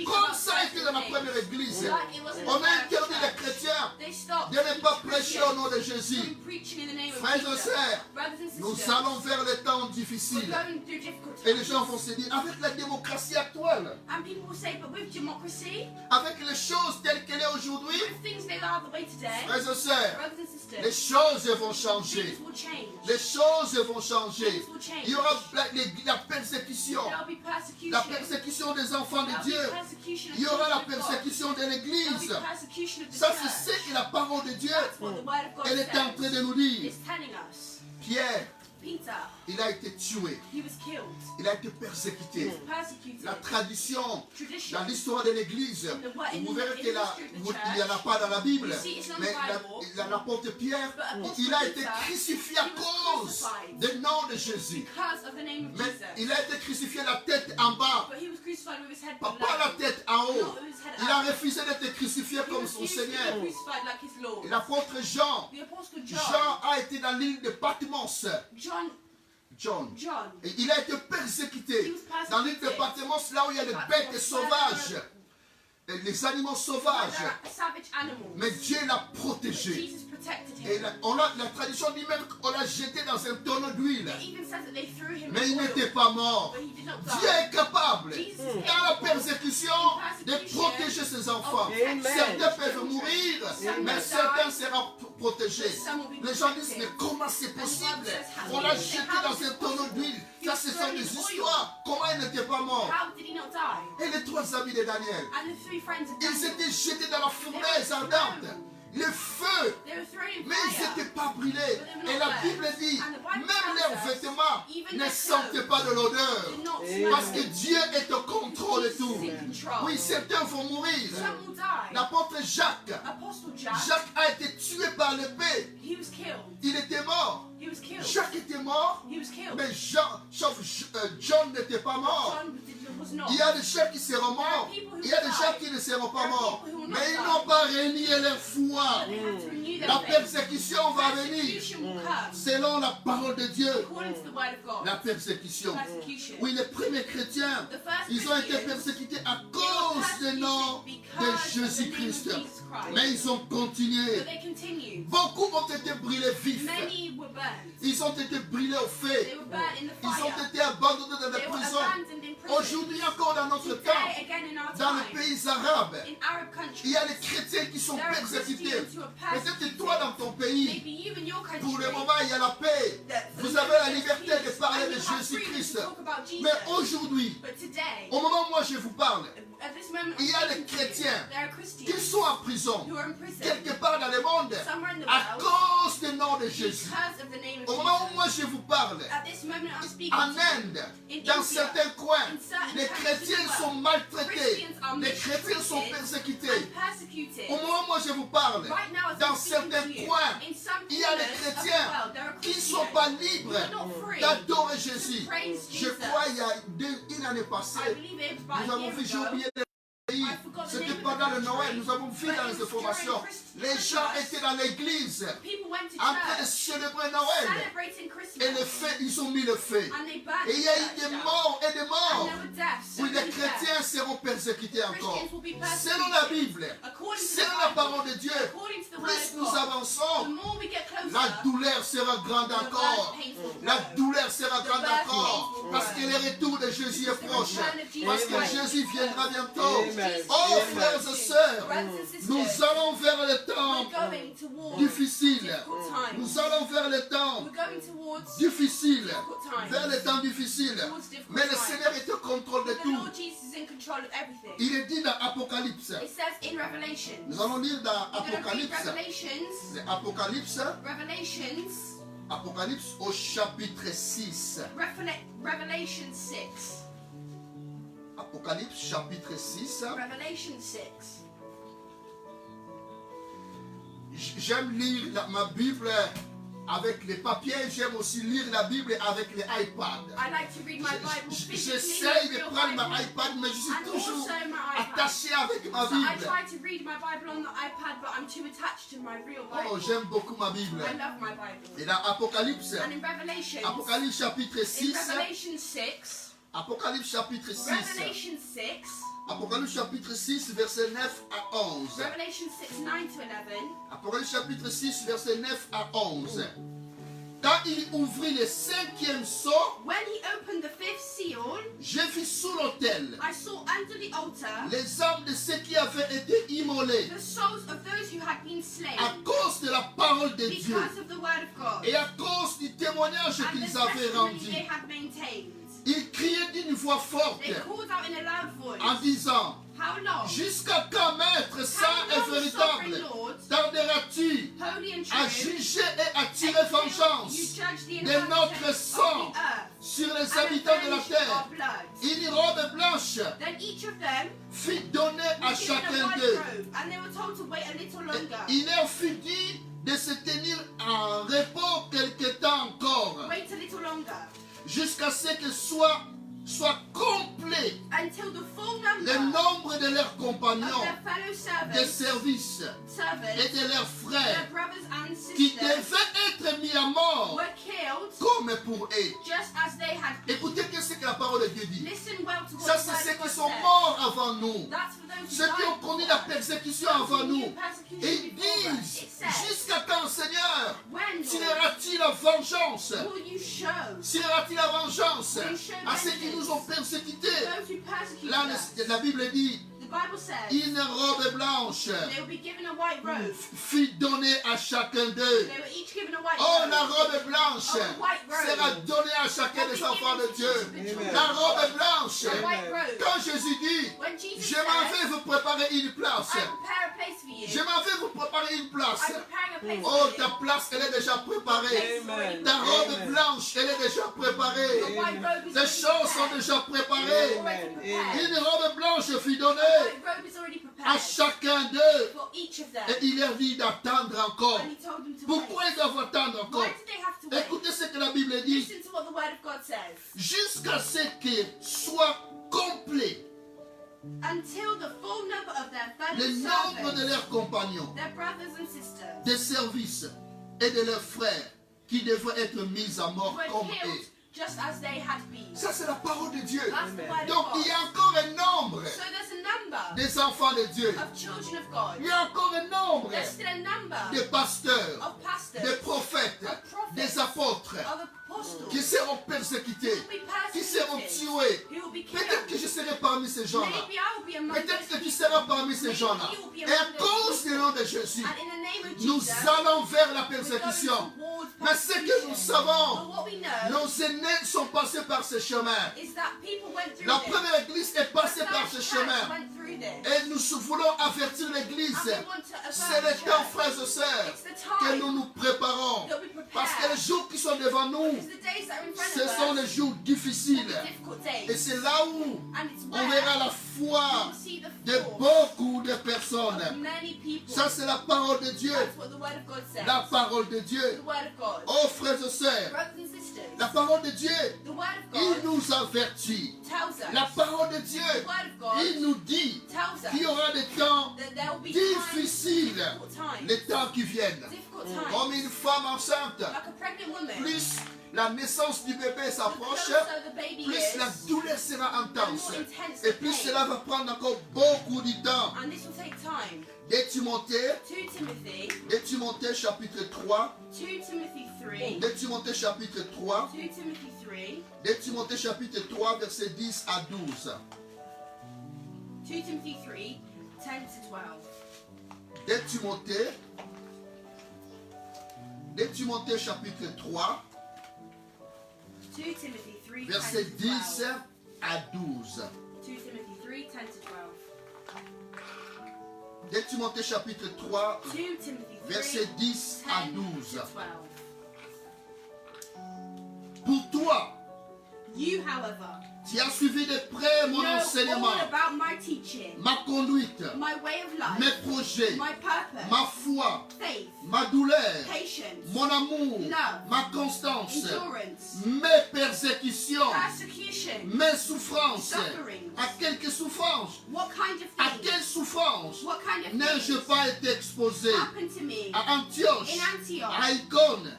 Comme ça a été dans la première église, Like it was in the on a first interdit les church. chrétiens They stopped de ne pas preaching prêcher au nom de Jésus. from preaching in the name of Frères et Jesus. sœurs, Brothers and nous sisters, allons vers les temps we're difficiles. going through difficult Et les times. gens vont se dire, avec la démocratie actuelle, And people will say, but with democracy, avec les choses telles qu'elles sont aujourd'hui, with things they are the way today, frères et sœurs, brothers and les sisters, choses vont changer. things will change. Les choses vont changer. Things will change. Il y aura la persécution. There'll be persecution. La persécution des enfants de There'll Dieu. be persecution of Il y aura la children of God. persécution de There'll be l'Église. persecution of the Ça, church. c'est ce que la parole de Dieu, That's what the word of God elle est en train de nous dire. is telling us. Pierre, Peter, il a été tué. he was killed. Il a été persécuté. Persecuted. La tradition Tradition. dans l'histoire de l'Église, vous verrez qu'il n'y en a pas dans la Bible, mais l'apôtre Pierre, il a été crucifié à cause du nom de Jésus. Because of the name of Mais Jesus. il a été crucifié la tête en bas, But he was crucified with his head pas below. la tête en haut. Not with his head Il a up. refusé d'être crucifié He comme son refused to be Seigneur. crucified like his Lord. Et l'apôtre Jean, The apostle John. Jean a été dans l'île de Patmos. John. Et il a été persécuté dans l'île de Patmos, là où il y a des bêtes sauvages, les animaux sauvages. Savage animals. Mais Dieu l'a protégé. Jesus protected Et him. la tradition dit même qu'on l'a jeté dans un tonneau d'huile. It even says that they threw him Mais il in oil, n'était pas mort. but he did not Dieu die. est capable, Jesus is dans la able persécution, de protéger ses enfants. Amen. Certains peuvent mourir, mais certains seront protégés. Les gens disent, mais comment c'est possible? On l'a jeté dans un tonneau d'huile. Ça, ce sont des histoires. Comment il n'était pas mort? How did he not die? Et les 3 amis de Daniel, And the 3 friends of ils Daniel, étaient jetés dans la fournaise ardente. le feu, They were thrown in mais ils fire. n'étaient pas brûlés. Et la Bible dit, même leurs vêtements ne sentaient pas de l'odeur. Did not Parce smell. que Dieu est au contrôle de tout. He's in control. Oui, certains vont mourir. Some will die. L'apôtre Jacques, Apostle Jack, Jacques a été tué par l'épée. he was killed. Il était mort. He was killed. Jacques était mort, He was killed. mais John n'était pas mort. John was not. Il y a des gens qui seront morts. Il y a des gens qui ne seront pas morts. Mais ils n'ont pas renié leur foi. They had to renew their La faith. persécution va venir Persecution will come selon la parole de Dieu. according to the word of God. La persécution. Persecution. Oui, les premiers chrétiens, The first ils ont été Christians, persécutés à they were cause du nom persecuted de because of the name of Jésus-Christ. Jesus Christ. Mais ils ont continué. But they continued. Beaucoup ont été brûlés vifs. Many were burned. Ils ont été brûlés au They feu. were burnt in the Ils ont fire. été abandonnés dans les They were prisons. abandoned in prison. Aujourd'hui encore dans notre temps, Today, again in our dans les time, pays arabes, in Arab il y a countries, les chrétiens qui sont there are persécutés. Christians who are Peut-être persecuted. toi dans ton pays, Maybe you in your country, pour le moment il y a la paix. Vous avez la liberté de parler de Jésus-Christ. Mais aujourd'hui, But today, au moment où moi je vous parle, at this moment, il y a des chrétiens there are qui Christians sont en prison, who are in prison quelque part dans le monde, somewhere in the à world cause du nom de Jésus. because of the name of Au moment où Jesus. moi je vous parle, At this moment, I'm speaking en to you. Inde, In dans India, certains coins, in certain les countries chrétiens as well, sont maltraités, Christians are les chrétiens sont mistreated persécutés. and persecuted. Au moment où moi je vous parle, Right now, as dans I'm speaking certains to you, coins, in some il y a des corners of the chrétiens world, there are qui ne Christians sont pas who libres are not free d'adorer to Jésus. praise Je Jesus. crois il y a une année I passée, believe it was about nous a avons year vu, j'ai ago. oublié le pays, I forgot the c'était name of pendant the le Noël, country, nous avons vu but dans it les was during informations, Christmas. les gens étaient dans l'église People went to en train de church célébrer Noël. celebrating Christmas Et le feu, ils ont mis le feu. and they burned Et il y a eu the church des down. morts et des And morts. there were deaths. So Oui, les many chrétiens deaths. seront persécutés encore. Christians will be Selon la persecuted. Bible, According to the selon la Bible, parole de Dieu, according to the word plus of nous God, the avançons, more we get closer, la douleur sera grande the encore. birth pains will La grow. douleur sera The grande birth encore. pains will Parce grow. que le retour de Jésus est The proche. return of Jesus Parce que Christ. Jésus viendra bientôt. Amen. Oh, Amen. frères et sœurs, Brothers and sisters, nous allons vers le we're temps going towards difficile. difficult times. Nous allons vers le temps We're going towards difficile. difficult times. Vers le temps difficile. Towards difficult Mais le times. Seigneur est au contrôle de But the tout. Lord Jesus is in control of everything. Il est dit dans Apocalypse. It says in Revelations. Nous allons lire dans We're going to read Apocalypse. Revelations. C'est Apocalypse. Revelations. Apocalypse au chapitre 6. Revelation 6. Apocalypse chapitre 6. Revelation 6. J'aime lire ma Bible avec les papiers. J'aime aussi lire la Bible avec les iPads. I like to read my Bible physically. J'essaye de real prendre ma Bible, iPad, mais je suis and toujours also my iPad. attaché avec ma So I Bible. try to read my Bible on the iPad, but I'm too attached to my real Oh, Bible. j'aime beaucoup ma Bible. I love my Bible. Et dans Apocalypse, And in Revelations, Apocalypse chapitre in 6, Revelation 6, Apocalypse chapitre 6, Revelation 6, Apocalypse chapitre 6, verset 9 à 11. Revelation 6, 9 to 11. Apocalypse chapitre 6, verset 9 à 11. Quand il ouvrit le cinquième sceau, When he opened the fifth seal, j'ai vu sous l'autel I saw under the altar les âmes de ceux qui avaient été immolés the souls of those who had been slain à cause de la parole de Dieu because of the word of God et à cause du témoignage and the qu'ils avaient testimony rendu. they had maintained. Ils criaient d'une voix forte They called out in a loud voice, en disant: How long, jusqu'à quand, Maître saint how et long, sovereign véritable, Lord, tarderas-tu holy and à true, juger et à tirer until vengeance you judge the de inhabitants notre of sang the earth sur les and habitants de la avenge terre? our blood? Une robe blanche Then each of them fut donnée à was given a chacun white d'eux. robe, and they were told to wait a little Et longer. il leur fut dit de se tenir en repos quelque temps encore, Wait a little longer jusqu'à ce que soit complet until the full le number nombre de leurs of compagnons their fellow de servants, service et servants, de leurs their frères brothers and qui sisters devaient être mis à mort were killed comme pour eux. just as they had been. Écoutez ce que la parole de Dieu dit. Listen well to what Ça, the c'est word ceux of qui God sont says. morts avant nous, That's for those who ceux qui died ont connu before la us. persécution Those avant who nous. knew persecution Et ils before us. disent: It says, jusqu'à quand, Seigneur, when, Lord, tireras-tu la vengeance? will you show Tireras-tu la vengeance Will you show à ceux qui nous ont persécutés? those who persecute Là, us? la Bible dit: The Bible says une robe blanche they will be given a white robe. fut donnée à chacun d'eux. They were each given a white Oh, robe. la robe blanche Oh, the white robe. sera donnée à chacun des enfants de Dieu. La robe blanche. The white robe. Quand Jésus dit, When Jesus je m'en says, vais vous préparer une place. I prepare a place for you. Je m'en vais vous préparer une place. I'm preparing a place Oh, for you. ta place, elle est déjà préparée. Amen. Ta robe blanche, elle est déjà préparée. The white robe is Les already choses sont prepared. déjà préparées. Already prepared. Une robe blanche fut The donnée white robe is already à prepared chacun d'eux. for each of them. Et il leur dit d'attendre encore. And he told them to Pourquoi wait. ils doivent attendre encore? Why did they have to wait? Écoutez ce que la Bible dit. Listen to what the word of God says. Jusqu'à ce qu'il soit complet Until the full number of their le fellow nombre de servants, leurs compagnons, their brothers and sisters, des services et de leurs frères qui devraient être mis à mort were comme killed eux. just as they had been. Ça, c'est la parole de Dieu. That's the word Donc, of il y a God. encore un nombre So there's a number des enfants de Dieu. of children of God. Il y a encore un nombre There's still a number de pasteurs, of pastors, des prophètes, of prophets, des apôtres of apostles qui seront persécutés, who will be qui seront persecuted, tués. who will be Peut-être que killed. je serai parmi ces gens-là. Maybe I will be among Peut-être those que tu people. seras parmi ces Maybe gens-là. you will be Et à among those cause du people. nom de Jésus, And in the name of nous Jesus, allons vers la we're going persécution. towards Mais ce que nous persecution. savons, But what we know nos aînés sont passés par ce chemin. is that people went through La this. première église est passée The par first ce church chemin. went through this. Et nous voulons avertir l'église. And we want to avert C'est the le temps, church. frères et sœurs, It's the que time nous nous préparons. that we prepare. Parce que les jours qui sont devant nous, Because the days that are in front ce of us sont les jours will difficiles. be difficult Et days. c'est là où And it's on verra la where foi we'll see the de force beaucoup de of personnes. many people. Ça, c'est la parole de Dieu. That's what the word of God says. La parole de The Dieu. word of God. Oh, frères et sœurs, Brothers and sisters, la parole de Dieu, the word of il God nous avertit. tells us. La parole de Dieu, The word of God il nous dit tells qu'il y us aura des temps that there will be difficiles, difficult times. les temps qui viennent. Difficult times. Comme une femme enceinte, Like a pregnant woman. plus la naissance du bébé The s'approche, closer the baby plus la is, douleur sera intense. the more intense Et the plus pain. cela va prendre encore beaucoup de temps. And this will take time. 2 Timothée, 2 Timothy, 2 Timothée chapitre 3, 2 Timothy 3, 2 Timothée chapitre 3, 2 Timothy 3, 2 Timothée chapitre 3, versets 10 à 12. 2 Timothy 3, 10 to 12. 2 Timothée, 2 Timothée chapitre 3, 2 Timothy 3, 10 versets to 10 12. à 12. 2 Timothy 3, 10 to 12. 2 Timothée chapitre 3, 2 Timothy 3, versets 10 à 10 12. to 12. Pour toi, You, however, tu as suivi de près mon know all enseignement, about my teaching, ma conduite, my way of life, mes projets, my purpose, ma foi, faith, ma douleur, patience, mon amour, love, ma constance, endurance, mes persécutions, persecution, mes souffrances. sufferings. À quelques souffrances, What kind of à things? quelle souffrance What kind of n'ai-je things pas été exposé happened to me à Antioche, in Antioch, à Icône,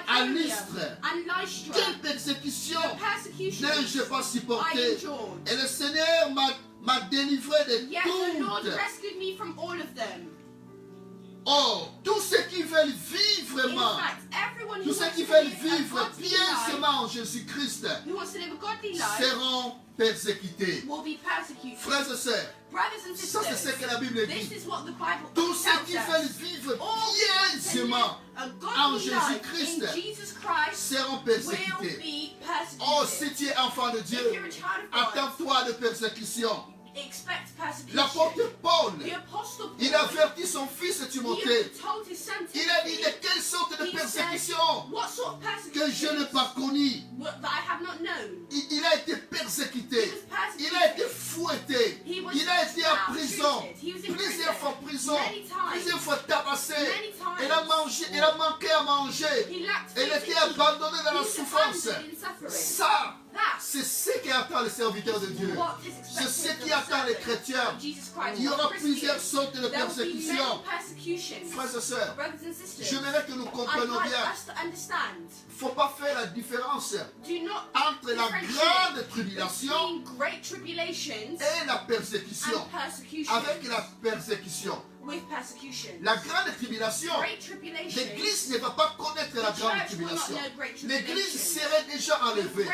à Iconium, Lystre? and Lystra? Quelle persécution The persecution n'ai-je pas I supporté? endured. Et le Seigneur m'a délivré de Yet the Lord toutes. rescued me from all of them. Oh, tous ceux qui veulent vivre In vraiment, fact, everyone who tous ceux wants qui to veulent live a vivre godly life, pieusement en Jésus-Christ who wants to live a godly life, seront persécutés. will be persecuted. Frères et sœurs, Brothers and ça c'est ce sisters, que la Bible this dit. is what the Bible Tous ceux qui tells veulent us. vivre All who want to live pieusement a en godly life Jésus-Christ in Jesus Christ seront will persécutés. be persecuted. Oh, si tu es enfant de If Dieu, you're a child of God, attends-toi de persécution. expect persecution. L'apôtre Paul, The apostle Paul, il avertit son fils he Timothée. told his son Il a dit Timothy, de quelle sorte de he said, persécution what sort of que persecution je n'ai pas connue. that I have not known. Il a été He persécuté. was persecuted. Il a été fouetté. He was Il a été en prison. maltreated. He was in Plusieurs fois en prison. Many times. Plusieurs fois tabassé. Many times. Il a manqué à manger. He lacked Il food était to eat. abandonné dans He la was souffrance. abandoned in suffering. Ça, That c'est ce qui attend les serviteurs de Dieu. what is C'est ce expected qui of the attend les servants chrétiens. of Jesus Christ. Il y aura Christians. plusieurs sortes de There will be persécutions. many persecutions. Frères et sœurs, Brothers and sisters, j'aimerais que nous I'd comprenions like bien. us to understand. Il ne faut pas faire la différence Do not entre la differentiate grande tribulation between great tribulations et la persécution. and persecution. Avec la persécution, with persecution. La grande tribulation, Great tribulation. l'Église ne va pas connaître la The grande church will not tribulation. know great L'Église tribulation. serait déjà enlevée.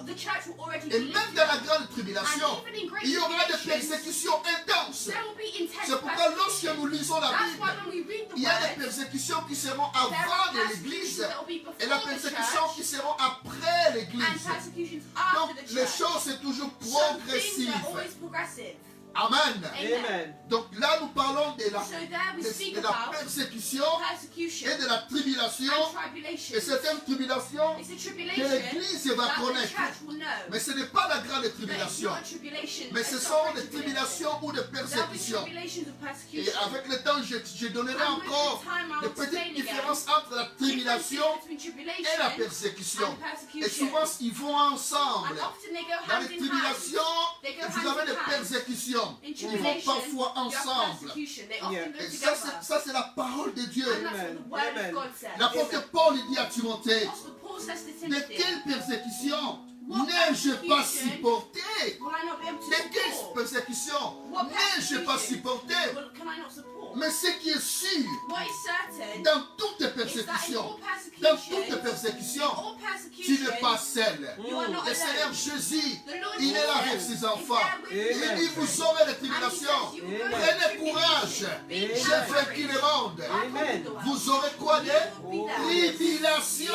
The church will already Et be même lifted dans la up. grande tribulation, And even in great il y aura des tribulations, persécutions intenses. There will be intense C'est pourquoi lorsque persecution. nous lisons la That's Bible, why when we read the il y a des word, persécutions qui seront there avant are de l'Église persecutions that will be before et la the persécution church qui seront après and l'Église. persecutions after Donc the les church. choses c'est toujours Some things are progressif. always progressive. Amen. Amen. Donc là nous parlons de la, So there we speak de la about persécution persecution et de la tribulation. and tribulation. Et c'est une tribulation It's a que tribulation l'Église va that the connaître. church will know. Mais ce n'est pas la grande But it's tribulation. not a tribulation. Mais It's ce not sont great des tribulation. tribulations ou des There'll be persécutions. tribulations of Et persecution. avec le temps, je donnerai And with encore the time, I'll des petites explain again. différences entre la tribulation Between tribulation et la persécution. and persecution. Et souvent, ils vont ensemble. And often they go Dans hand les in hand. tribulations, They go vous hand avez in des hand. persécutions. In Ils vont tribulation, parfois you have ensemble. persecution. They often Yeah. go Et together. ça, c'est la parole de Dieu. And that's what the word Amen. of God says. L'apôtre Paul il dit à Timothée, Apostle Paul says to de Timothy, quelle persécution What n'ai-je pas persecution supporté? will I not be able to De quelle support? persécution What n'ai-je pas persecution supporté? Well, can I not support? Mais ce qui est sûr, What is certain dans toutes les is that in persécutions, all dans toutes les persecution, persécutions, all tu n'es persecution, pas seul. you are not Le Seigneur alone. Jésus, The Lord il est là avec Jesus ses enfants. is there with Il Amen. dit, vous aurez des And he says, tribulations. you will go Amen. Prenez through courage. tribulation. Be J'ai encouraged. vaincu le monde. I conquered Amen. the world. Vous aurez quoi You de will be there. tribulation.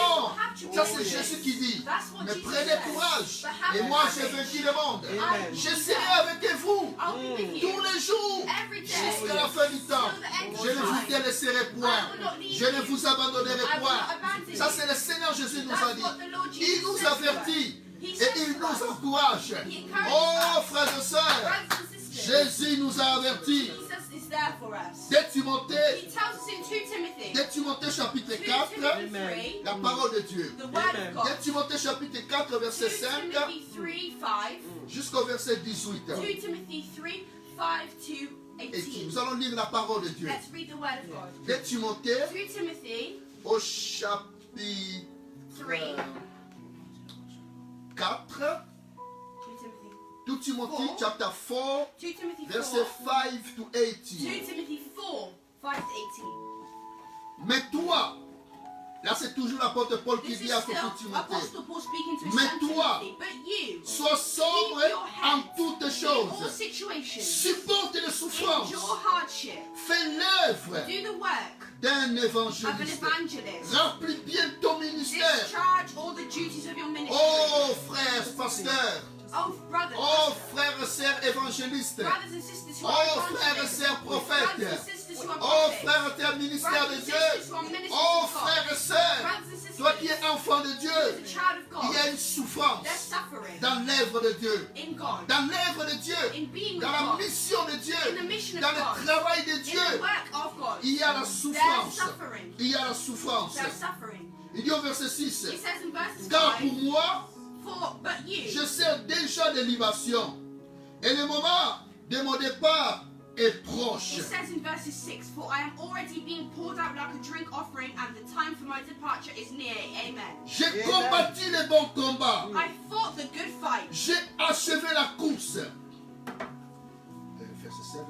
Ça c'est Tribulation. Jésus qui dit. That's what Mais Jesus prenez says. courage. But have Et moi courage. j'ai vaincu le monde. Amen. Je serai avec vous I'll be with tous you les jours every day jusqu'à la fin du temps. Je ne vous délaisserai point. Je ne vous abandonnerai point. Ça c'est le Seigneur Jésus nous a That's dit. what the Lord Il Jesus nous says to us. avertit He et says il to nous us. encourage. He encourages Oh us. frères et sœurs, Brothers and sisters, Jésus nous a avertis. Jesus is there for us. Dès Timothée, He tells us in 2 Timothy, 2 Timothée chapitre 2 4, Timothy Amen. 3, la parole de Dieu. the word Amen. of God. 2 Timothée chapitre 4 verset 2 5 Timothy 3, 5. jusqu'au verset 18. 2 Timothy 3, 5 to Et 18. nous allons lire la parole de Dieu. Let's read the word of God. 2 Timothée 2 Timothy au chapitre 3. 4. 2 Timothy. 2 Timothy Four. chapter 4 2 Timothy 4. verset 5 to 2 18. Timothy 4, 5 to 18. Mais toi, là c'est toujours l'apôtre Paul qui This dit is à still son Timothée, Apostle Paul speaking to his Mais son toi, Timothy. But you, sois sobre keep your en head toutes in all choses. situations. Supporte les souffrances. Endure hardship. Fais l'œuvre Do the work d'un of an évangéliste. evangelist. Remplis bien ton ministère. Discharge all the duties of your ministry. Oh frères, pasteurs. Oh, brothers, Oh pastors, frères et sœurs évangélistes. brothers and sisters who Oh, are frères et evangelists, sœurs prophètes. brothers and sisters who are Oh prophets, frères et sœurs ministères brothers de and Dieu. sisters who are ministers Oh of God, frères et sœurs. brothers and sisters, Toi qui es enfant de Dieu, as a child of God, il y a une souffrance there's suffering dans l'œuvre de Dieu. in God, Dans l'œuvre de Dieu. in being with Dans la God, mission de Dieu. in the mission of Dans God, le travail de in the Dieu. work of God. Il y a la There's souffrance. suffering. Il y a la souffrance. There's suffering. Il dit au verset 6. It says in verses Car 5, pour moi, but you, je sers déjà des libations. Et le moment de mon départ est proche. it says in verses 6, for I am already being poured out like a drink offering, and the time for my departure is near. Amen. J'ai combattu le bon combat. I fought the good fight. J'ai achevé la course. Verset 7.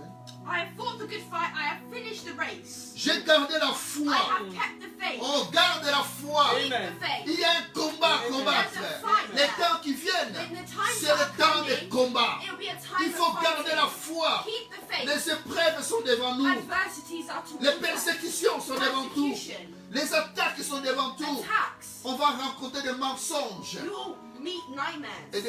I have fought the good fight. I have finished the race. J'ai gardé la I foi. have kept the faith. Oh, garde la foi. Keep Amen. the faith. Il y a un combat à combattre. There's a fight Les there. temps qui viennent, In the times c'est that le are temps de coming, combat. it'll be a time Il faut of garder fighting. la foi. Keep the faith. Les épreuves sont devant nous. Adversities are towards Les us. persécutions sont devant tout. Persecution, Les attaques sont devant tout. attacks. On va rencontrer des mensonges. You will meet nightmares.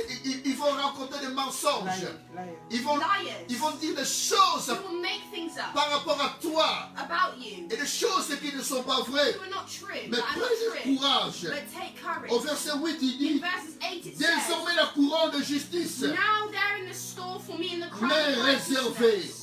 Ils vont rencontrer des mensonges. Liar. Ils vont Liars. dire des choses You will make things up par rapport à toi. about you Et des choses qui ne sont pas vraies. who are not true, Mais that are not prenez true. courage. But take courage. Au verset 8, il In dit, verses 8 it says, désormais la couronne de justice now there in the store for me in the crown m'est of réservée. righteousness,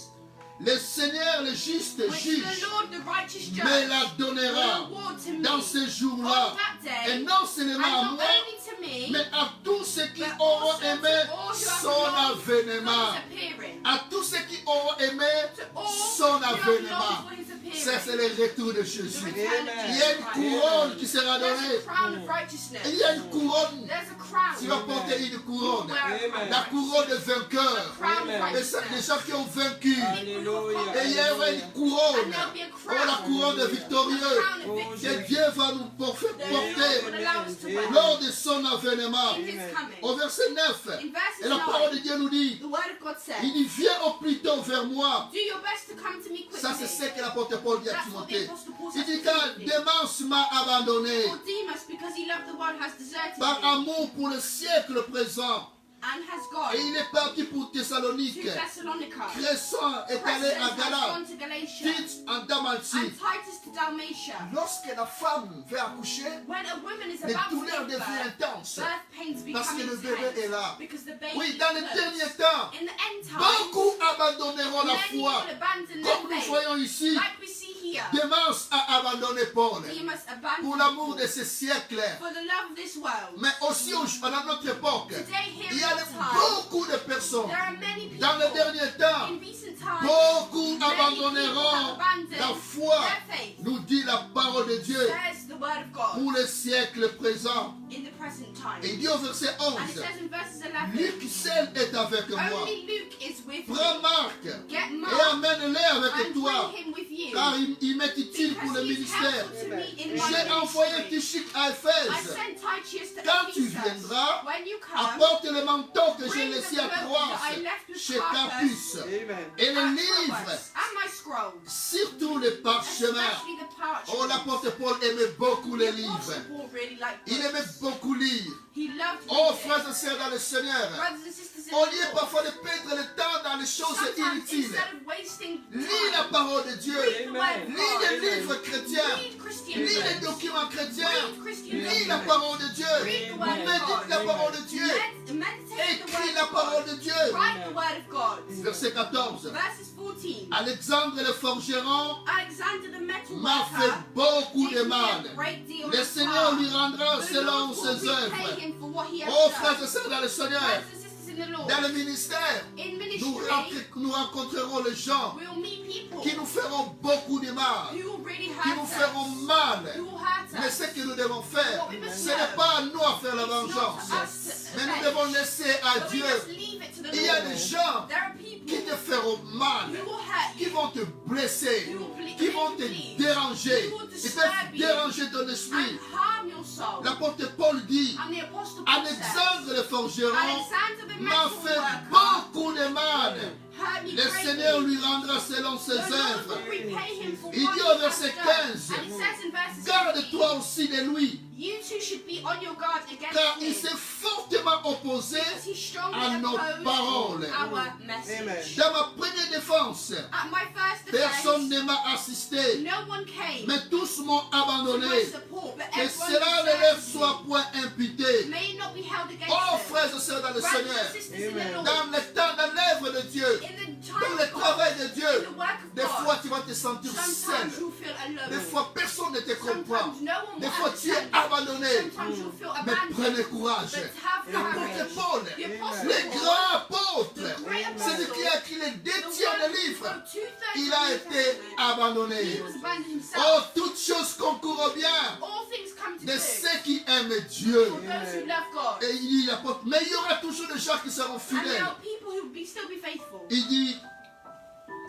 Le Seigneur, le juste which juge, the Lord, the righteous judge, me la will donnera award to me dans ces jours-là. on that day, Et non seulement à and not moi, only to me, mais à tous ceux qui but auront also aimé to all who have son longed for avènement. his appearing. À tous ceux qui auront aimé To all son who have longed avènement. for his appearing. ça, c'est le retour de Jésus. return of Il y Jesus a une Christ. couronne qui sera There's donnée. a crown of righteousness. Il y a une couronne. There's a crown. Tu vas porter une couronne. Amen. La couronne de vainqueur. Crown of Amen. Et ça, les righteousness. gens qui ont vaincu. Alléluia. Et il y aura une couronne. And there'll be a Oh, crown. la couronne de A victorieux. crown of Que victory. Dieu va nous porter The Lord will allow us to wear lors de son avènement. in His coming. Au verset 9, In verses et la parole de 9, Dieu nous dit, the word of God says, il dit, viens au plus tôt vers moi. do your best to come to me quickly. Ça, c'est ce que l'apôtre Paul dit à That's what the Timothée. Apostle Paul Il says dit, to car Timothy. Démence m'a abandonné For Demas, because he loved the world, has deserted par me amour pour le siècle présent. and has Et gone il est parti pour to Thessalonique. Thessalonica. Crescent est allé Crescens à has Galate. gone to Galatia. Tite en Dalmatie. And Titus to Dalmatia. Lorsque la femme veut accoucher, When a woman is les about to douleurs give deviennent birth, intenses. birth pains Parce become que le bébé est intense là. because the baby Oui, is dans les close. derniers temps, In the end times, beaucoup abandonneront la many foi. will abandon Comme their nous faith. voyons ici, Like we see here, Démence a abandonné Paul Demas abandoned pour l'amour de ce siècle. for the love of this world. Mais aussi à notre époque, Today, here il y in a our time, beaucoup de personnes there are many people dans les derniers temps. in recent times, Beaucoup many people abandonneront have abandoned la foi, their faith. nous dit la parole de Dieu, Says the word of God pour le siècle présent. in the present time. Et il dit au verset And it 11, says in verses 11, Luc seul est avec moi. only Luke is with Prends me. Marc Get et Mark amène-les avec and toi, bring him with you. car il m'est utile pour Because le he is ministère. helpful to me in my J'ai envoyé ministry. Tychicus à I Éphèse. sent Titius to Quand tu Ephesus. viendras, When you come, apporte le manteau que j'ai bring the laissé à cloak Troas, that I left with chez Carpus. Carpus, Amen. et le at livre, Troas, and my scrolls, surtout les parchemins. especially the parchment. Oh, l'apôtre Paul aimait beaucoup les The livres. Apostle Paul really liked Il aimait books. beaucoup lire. He loved Oh, reading. frères et sœurs dans le Seigneur, Brothers and sisters in au the lieu Lord, parfois de perdre le temps dans les choses sometimes inutiles, instead of wasting lis la time, parole de Dieu. read the word of Lis God. les livres chrétiens. Read Christian Lis les books. documents chrétiens. Read Christian Lis la documents. parole de Dieu. Read the word of Médite God. la parole de Dieu. Meditate the Écris word la of parole God. de Dieu. Write the word of God. Verset 14. Verses 14. Alexandre le forgeron Alexander the metal m'a fait worker beaucoup did de me mal. a great deal Le of Seigneur lui harm. rendra The selon Lord will ses repay œuvres. him for what he has Oh, done. frères et sœurs dans le Seigneur, Brothers and sisters in the Lord, dans le ministère, in nous, ministry, nous rencontrerons les gens we will meet people qui nous feront beaucoup de mal, who will really qui nous hurt feront us, mal. who will hurt Mais us. ce que nous devons faire, What we must ce n'est do, pas à nous à faire la it's not vengeance, us to mais nous avenge, devons laisser à but we Dieu. must leave it to the Il y a Lord. des gens There are people qui te feront mal, who will hurt qui you, vont te blesser, qui vont te déranger, ils peuvent déranger ton esprit. and harm your soul. L'apôtre Paul dit, And the apostle Paul says, Alexandre le forgeron Alexander the m'a metal fait worker beaucoup de mal. hurt me Le greatly. Seigneur lui rendra selon ses The Lord œuvres. will repay him for Il what dit he au has verset done. 15, And it says in verses 15, garde-toi aussi de lui, you too should be on your guard against car him, il s'est fortement opposé because he strongly à nos opposed paroles. our message. Amen. Dans ma première défense, At my first personne defense, ne m'a assisté, no one came mais tous m'ont to my abandonné. support, but Que everyone cela ne leur deserted soit me. point imputé. May it not be held against Oh, them. frères et sœurs dans le Brothers Seigneur, and sisters in the Amen. Lord, dans le temps, dans l'œuvre de Dieu, in the dans time le of God, travail de in Dieu, the work of des God, fois tu vas te sentir seul. sometimes you'll feel alone. Des fois personne ne te comprend. Sometimes no one Des will fois tu es understand you. abandonné. Sometimes you'll feel Mais abandoned. prenez courage. But have L'apôtre courage. Paul, The apostle le Paul, grand apôtre, the great celui apostle, qui a écrit les deux the tiers one des who livres, wrote 2/3 il of a the New été Testament, abandonné. he was abandoned himself. Oh, toutes choses concourent au bien All things come to de good ceux qui aiment Dieu. for those who love God. Et il dit l'apôtre, mais il y aura toujours des gens qui seront And there fidèles. are people who will still be faithful. Il dit,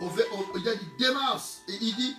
il a dit Démas, et il dit,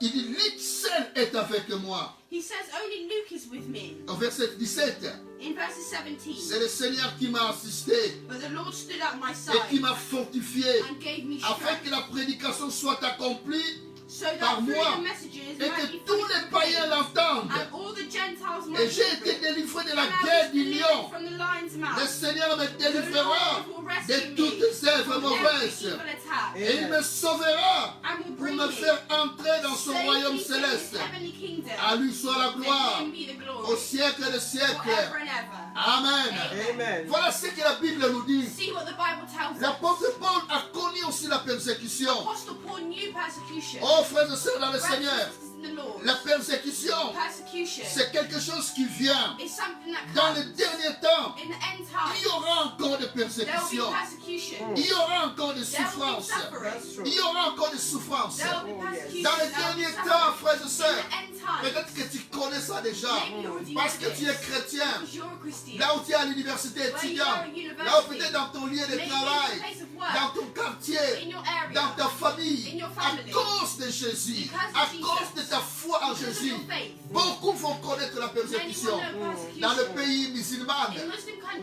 Luc seul est avec moi. He says, only Luke is with me. Au verset 17, In verses 17, c'est le Seigneur qui m'a assisté but the Lord stood at my et qui side m'a fortifié and gave me afin strength, que la prédication soit accomplie so that par through moi the messages et might que be tous fully les païens l'entendent. and all the Gentiles Et might j'ai hear été it. délivré de la And I guerre was du delivered lion. from the lion's Le mouth. Seigneur me délivrera de toutes les œuvres From every mauvaises. evil attack, Et il me sauvera and will pour bring me me faire entrer dans son royaume safely to his céleste. heavenly kingdom. À lui soit la To gloire him be the au glory siècle des siècles. forever and ever. Amen. Amen. Voilà ce que la Bible nous dit. See what the Bible tells us. L'apôtre Paul a connu aussi la persécution. Apostle Paul knew persecution. Oh, frères et sœurs dans le Brothers and Seigneur, sisters in the Lord, la persécution, persecution c'est quelque chose qui vient. is something that Dans les comes derniers temps, in the end il y time. aura encore des persécutions. Il y aura encore des souffrances. Il y aura encore des souffrances. Dans les derniers temps, frères et sœurs, peut-être que tu connais ça déjà. Parce que tu es chrétien. Là où tu es à l'université étudiante. Là où peut-être dans ton lieu de travail. Dans ton quartier. Dans ta famille. À cause de Jésus. À cause de ta foi en Jésus. Beaucoup vont connaître la persécution. Dans le pays musulman,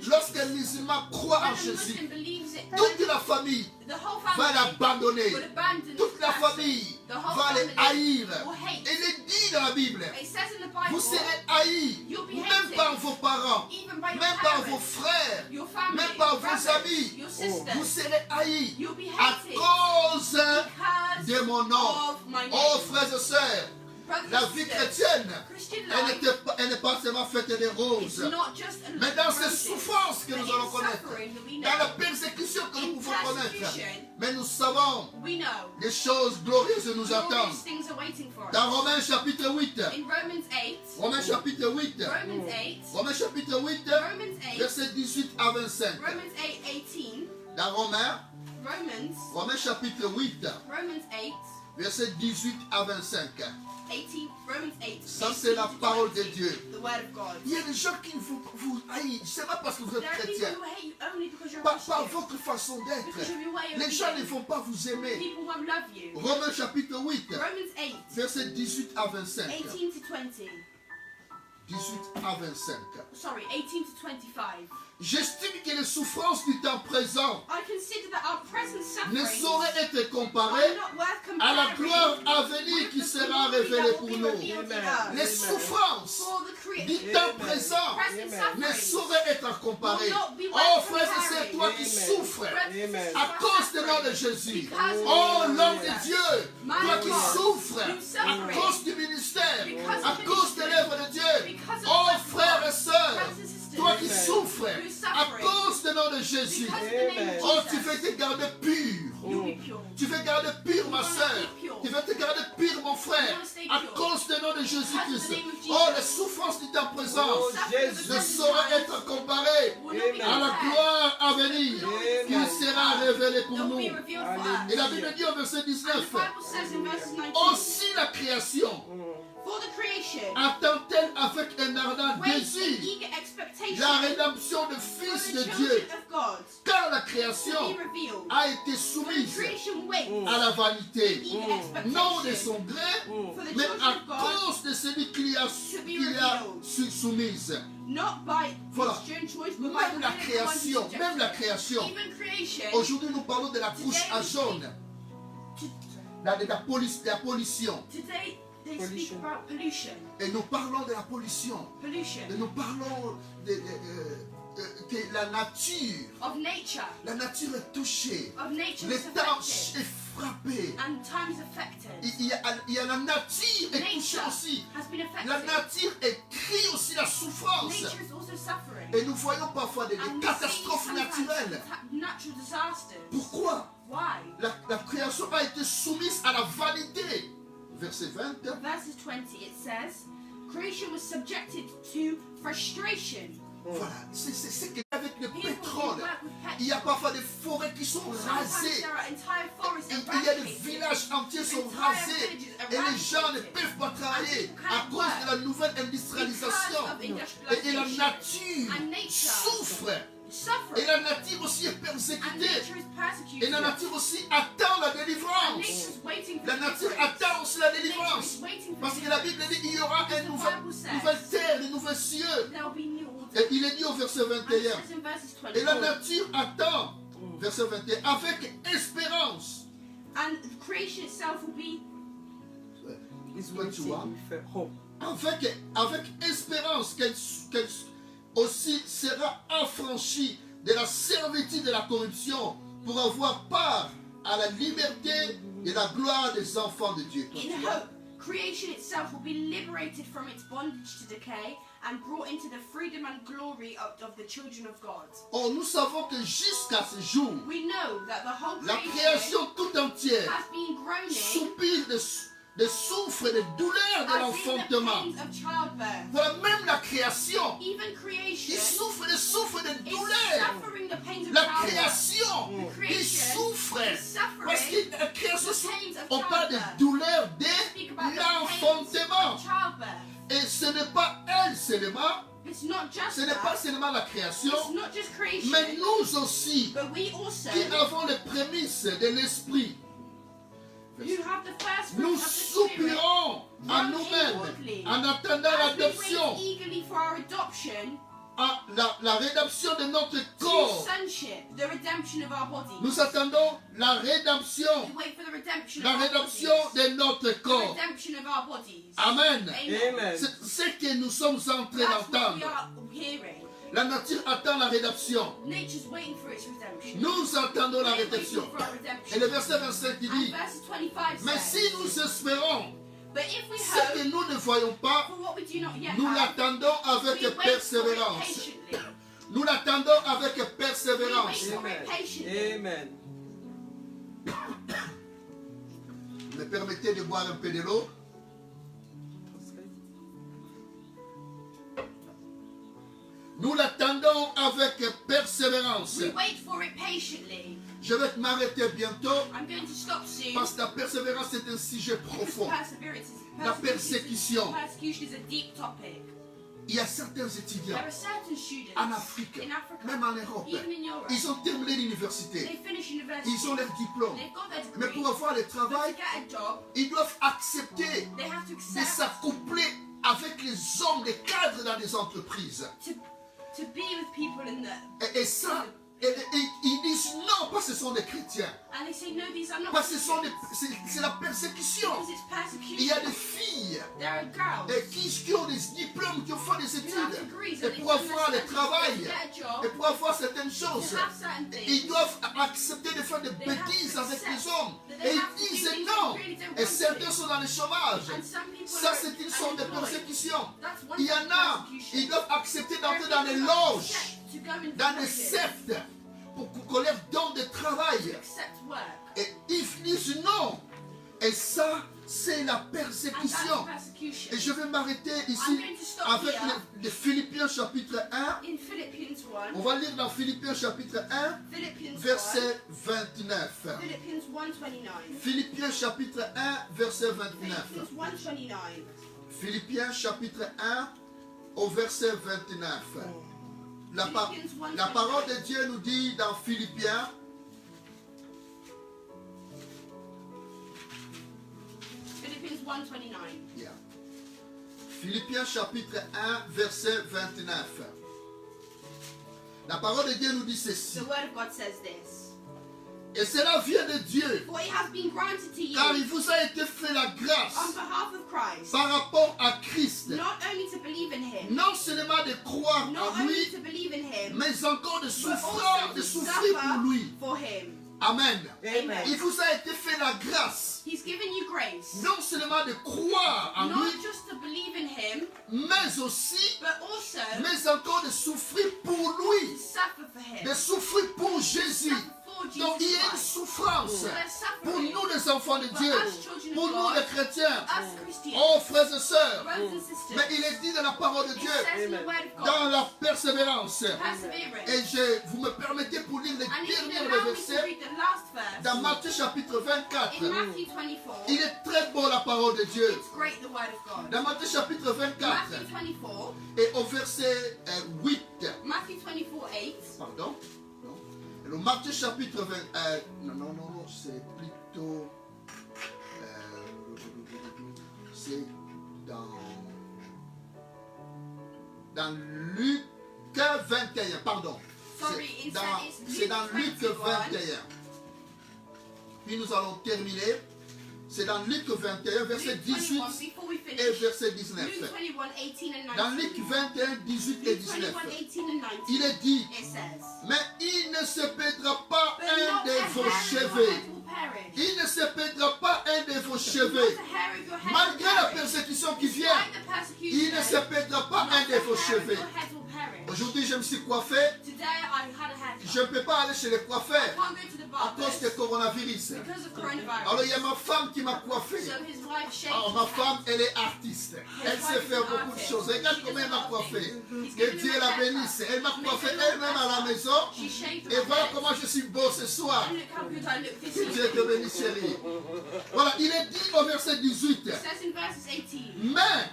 lorsqu'un musulman croit en Jésus, toute la famille va l'abandonner. Toute la famille va les haïr. Et il est dit dans la Bible, vous serez haïs, même par vos parents, même par vos frères, même par vos amis. Vous serez haïs à cause de mon nom. Oh frères et sœurs, la vie chrétienne, elle n'est pas seulement faite de roses. Mais dans ces souffrances que nous allons connaître, dans la persécution que nous pouvons connaître, mais nous savons des choses glorieuses nous attendent. Dans Romains chapitre 8, Romains chapitre 8, Romains chapitre 8, verset 18 à 25. Dans Romains chapitre 8, verset 18 à 25. Ça, c'est la parole de Dieu. Il y a des gens qui vous haïssent. Ce n'est pas parce que vous êtes chrétien. Par votre façon d'être. Les gens ne vont pas vous aimer. Romains chapitre 8, verset 18 à 25. 18 à 25. Sorry, 18 to 25. J'estime que les souffrances du temps présent ne sauraient être comparées à la gloire à venir qui sera révélée pour nous. Les souffrances du temps présent ne sauraient être comparées. Oh frère et sœur, toi qui souffres à cause du nom de Jésus. Oh l'homme de Dieu, toi qui souffres à cause du ministère, à cause de l'œuvre de Dieu. Oh frère et sœur, toi qui souffres à cause du nom de Jésus. Oh, tu veux te garder pur. Tu veux garder pur, ma soeur. Tu veux te garder pur, mon frère, à cause du nom de Jésus-Christ. Oh, les souffrances du temps présent ne sauraient être comparées à la gloire à venir qui sera révélée pour nous. Et la Bible dit au verset 19, aussi la création attend-elle avec un ardent désir la rédemption du Fils de Dieu, car la création a été soumise à la vanité, non de son gré, mais à cause de celui qui l'a soumise. Voilà, même la création. Aujourd'hui nous parlons de la couche à jaune, de la pollution. Et nous parlons de la pollution. Et nous parlons de la nature. La nature est touchée. Le temps est frappé. Il y a la nature est touchée aussi. La nature écrit aussi la souffrance. Et nous voyons parfois des catastrophes naturelles. Pourquoi? La création a été soumise à la vanité. Verset 20. Verse 20, it says, creation was subjected to frustration. Voilà, c'est qu'avec le pétrole, il y a parfois des forêts qui sont rasées. Il y a des villages entiers qui sont rasés. Et les gens ne peuvent pas travailler à cause de la nouvelle industrialisation. Et la nature souffre. Et la nature aussi est persécutée. Et la nature aussi attend la délivrance. La nature attend aussi la délivrance. Parce que la Bible dit qu'il y aura une nouvelle terre, une nouvelle cieux. Et il est dit au verset 21. Et la nature attend, verset 21, avec espérance. And creation itself will be avec espérance qu'elle aussi sera affranchie de la servitude de la corruption pour avoir part à la liberté et la gloire des enfants de Dieu. In hope, creation itself will be liberated from its bondage to decay and brought into the freedom and glory of the children of God. Oh, nous savons que jusqu'à ce jour, We know that the whole la creation création tout entière has been groaning soupire de souffre et de douleur de as in the l'enfantement. pains of childbirth. Voilà, même la création, Even il creation souffre de is douleur. suffering the pains of La ce n'est pas seulement la création, It's not just creation, mais nous aussi, but we also, qui avons les prémices de l'esprit, who have the first fruit nous of the Spirit, soupirons en nous-mêmes en attendant as we l'adoption, wait eagerly for our adoption, la rédemption de notre to corps. sonship, the redemption of our bodies. Nous attendons la rédemption, We wait for the redemption la of our rédemption bodies. de notre The corps. redemption of our bodies. Amen. Amen. C'est ce que nous sommes en train That's what we d'entendre. are hearing. La nature attend la rédemption. Nature's waiting for its redemption. Nous attendons la We're waiting rédemption. for our Et redemption. le verset 25 qui And dit, verse 25 mais says, si nous espérons but if we ce que hope nous ne voyons pas, for what we do not yet nous have, l'attendons avec we wait for it persévérance. patiently. Nous l'attendons avec We wait persévérance. for it patiently. Amen. Me permettez de boire un peu de l'eau? Nous l'attendons avec persévérance. We wait for it patiently. Je vais m'arrêter bientôt I'm going to stop soon. parce que la persévérance est un sujet profond. Perseverance is La persécution. Persecution is a deep topic. Il y a certains étudiants There are certain students en Afrique, in Africa, même en Europe, even in Europe, ils ont terminé l'université, they finish university, ils ont leur diplôme. they've got their Mais degree, pour avoir le but travail, to get a job, ils doivent accepter they have to de accept s'accoupler avec les hommes, les cadres dans les entreprises. to be with people in the, Et ça, ils disent non, parce que ce sont des chrétiens. and they say no, these are not Parce que Christians, c'est la persécution. because it's persecution. Il y a des filles There are girls qui ont des diplômes, qui ont fait des who have études. degrees Et and they pour can avoir le to travail, get a et job, pour avoir certaines to choses, have certain things. ils doivent accepter de faire des They have bêtises to avec accept les hommes. that Et they have ils to do disent things non. they really don't Et want certains to. sont dans le chômage. And some people Ça, are c'est une sorte de unemployed. persécution. That's one Il y en type of a, persecution. ils doivent accepter There are d'entrer dans les people who loges, accept to go into dans des lodges, sectes, pour qu'on leur donne de travail. accept work. Et ils disent non. Et ça, c'est la And that's persécution. persecution. Et je vais m'arrêter I'm ici going to stop avec here. les Philippiens chapitre 1. In Philippians 1, On va lire dans Philippiens chapitre 1, Philippians 1, verset 29. Philippians 1:29. Philippiens chapitre 1, verset 29. Philippians 1:29. Philippiens chapitre 1 au verset 29. La parole de Dieu nous dit dans Philippiens, Philippians 1:29. yeah. Philippiens chapitre 1, verset 29. La parole de Dieu nous dit ceci. The word of God says this. Et cela vient de Dieu, For it has been granted to you car il vous a été fait la on grâce behalf of Christ, par rapport à Christ, not only to believe in him, non seulement de croire not en only lui, to believe in him, mais encore de but souffrir, also de to souffrir pour lui. suffer for him. Amen. Amen. Il vous a été fait la grâce, He's given you grace, non seulement de croire en not lui, just to believe in him, mais aussi, but also mais encore de souffrir pour to lui, suffer for him. de souffrir pour Jésus. Suffer for Donc il y Jesus a une Christ. souffrance So there's pour suffering nous les enfants de Dieu, pour nous les chrétiens. us Christians, Oh frères et sœurs, brothers and sisters. mais il est dit dans la parole de It Dieu, says in the word of God, dans la persévérance. perseverance. Et vous me permettez pour lire les And if you derniers allow me to versets read the last verse, dans Matthieu chapitre 24. in Matthew 24, Il est très beau la parole de Dieu. it's great the word of God. Dans Matthieu chapitre 24 Matthew 24, et au verset 8. Matthew 24, 8, Pardon. Non. Et le Matthieu chapitre 20. Non, c'est plutôt. C'est dans Luc 21. Pardon. sorry, C'est dans Luc 21. Puis nous allons terminer. C'est dans Luc 21, verset Luke 18 21, before we et finish, verset 19. Luke 21, 18 and 19. Dans Luc 21, 18 et Luke 19. 21, 18 and 19, Il est dit, it says, mais il ne se perdra pas but un not de a vos hair of your cheveux. head will perish. Il ne se perdra pas un de vos Not cheveux. a hair of your head Malgré will la perish. persécution qui vient, Despite the persecution, il ne se perdra pas not un a de vos hair of cheveux. your head will perish. Aujourd'hui, je me suis coiffé. Today I had a haircut. Je ne peux pas aller chez les coiffeurs I can't go to the à cause du barbers coronavirus. because of coronavirus. Alors, il y a ma femme qui m'a coiffé. So his wife shaved Alors, his ma head. femme, elle est artiste. Elle sait faire beaucoup de choses. Regarde comment elle m'a coiffé. Que Dieu la bénisse. Elle m'a coiffé elle-même à la maison. She shaved Et my voilà head. comment je suis beau ce soir. And look how good I look this Que Dieu te evening. bénisse, chérie. Voilà, il est dit au verset 18. It says in verses 18, Mais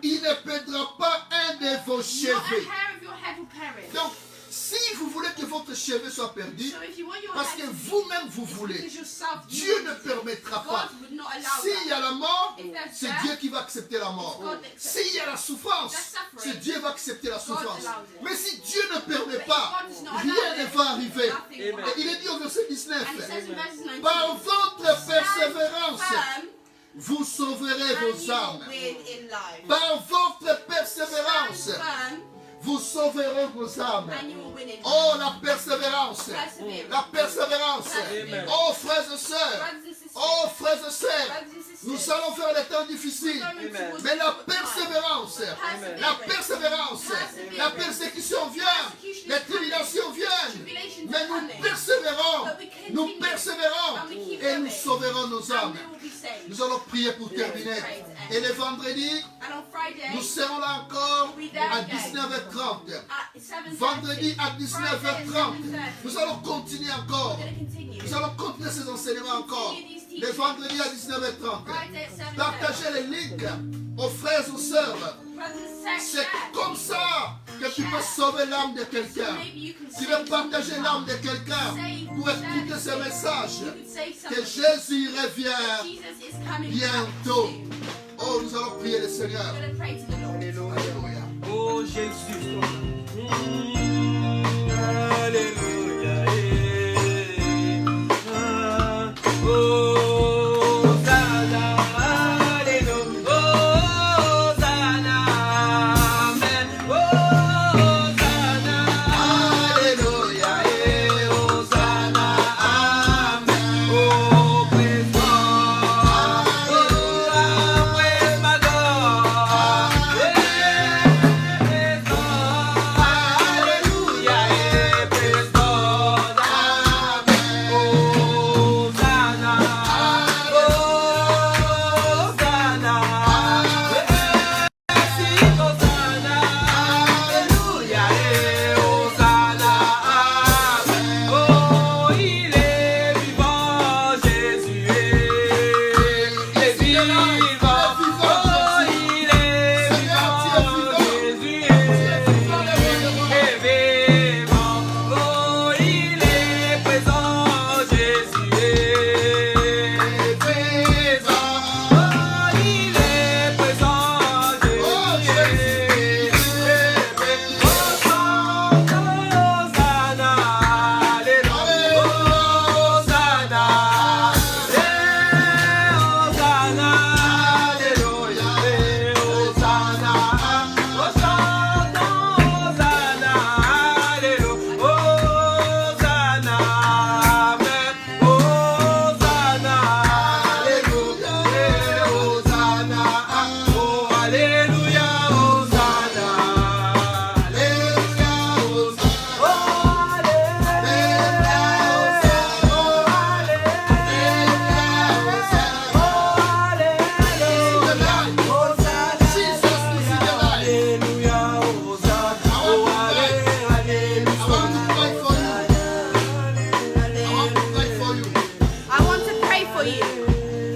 il ne perdra pas un de vos not a cheveux. hair of your head will perish. Donc, si vous voulez que votre cheveu soit perdu, So if you want your parce head que to be, vous-même vous it's voulez, because yourself you Dieu ne want it. permettra pas. God would not allow S'il y that. a la mort, If there's c'est death, Dieu qui va accepter la mort. God accepts S'il y a la souffrance, There's suffering, c'est Dieu qui va accepter la souffrance. allows it. Mais si Dieu ne permet But if pas, God does not rien allow ne it, va arriver. nothing will Amen. Et happen. il est dit au verset 19, And it says in verses 19, par votre persévérance, stand vous sauverez firm, vos and you âmes. will win in life. Par votre Stand persévérance, firm, vous sauverez vos âmes. and you will win in life. Oh, la persévérance. Perseverance. La persévérance. Amen. Oh, frères et sœurs. Brothers and sisters, Oh, frères et sœurs. brothers and sisters, Nous allons faire des temps difficiles. going Amen. towards Mais la the time. persévérance, la persévérance, la persécution vient, les tribulations viennent. Mais nous persévérons, nous persévérons et nous sauverons nos And âmes. we will be saved. Nous allons prier pour terminer. Et le vendredi, And on Friday, nous serons là encore à 19h30. at 7:30, Vendredi à 19h30, nous allons continuer encore. we're going to continue. Nous allons continuer ces enseignements encore. Le vendredi à 19h30. Friday at 7:30. Partagez les links aux frères et aux sœurs. Brothers and sisters, C'est share. comme ça que tu peux sauver l'âme de quelqu'un. Maybe you can Tu save veux partager l'âme de quelqu'un pour écouter ce message. You could say Que something. Jésus revient Jesus is coming bientôt. soon. Oh, nous allons prier le Seigneur. We're going to pray to the Lord. Alléluia. Alléluia. Oh Jésus. Alléluia. Hosanna. Alléluia. Hosanna. Amen. Hosanna. Alléluia. Hosanna. Amen. Oh, praise God. Oh, praise my God. Praise God. Hallelujah. Praise God. Amen. Hosanna. Hosanna. Merci, Hosanna. Alléluia. Hosanna. Amen. Oh, il est vivant, Jésus est vivant. Oh, il est vivant, Jésus est vivant. Oh, il est présent, Jésus est présent. Oh, il est présent, Jésus est présent. Hosanna, alléluia. Hosanna, Hosanna, alléluia. Hosanna, Hosanna, Hosanna, alléluia. Hosanna, amen. Hosanna, alléluia. Hosanna, oh, alléluia. Hosanna, alléluia. I want to pray for you.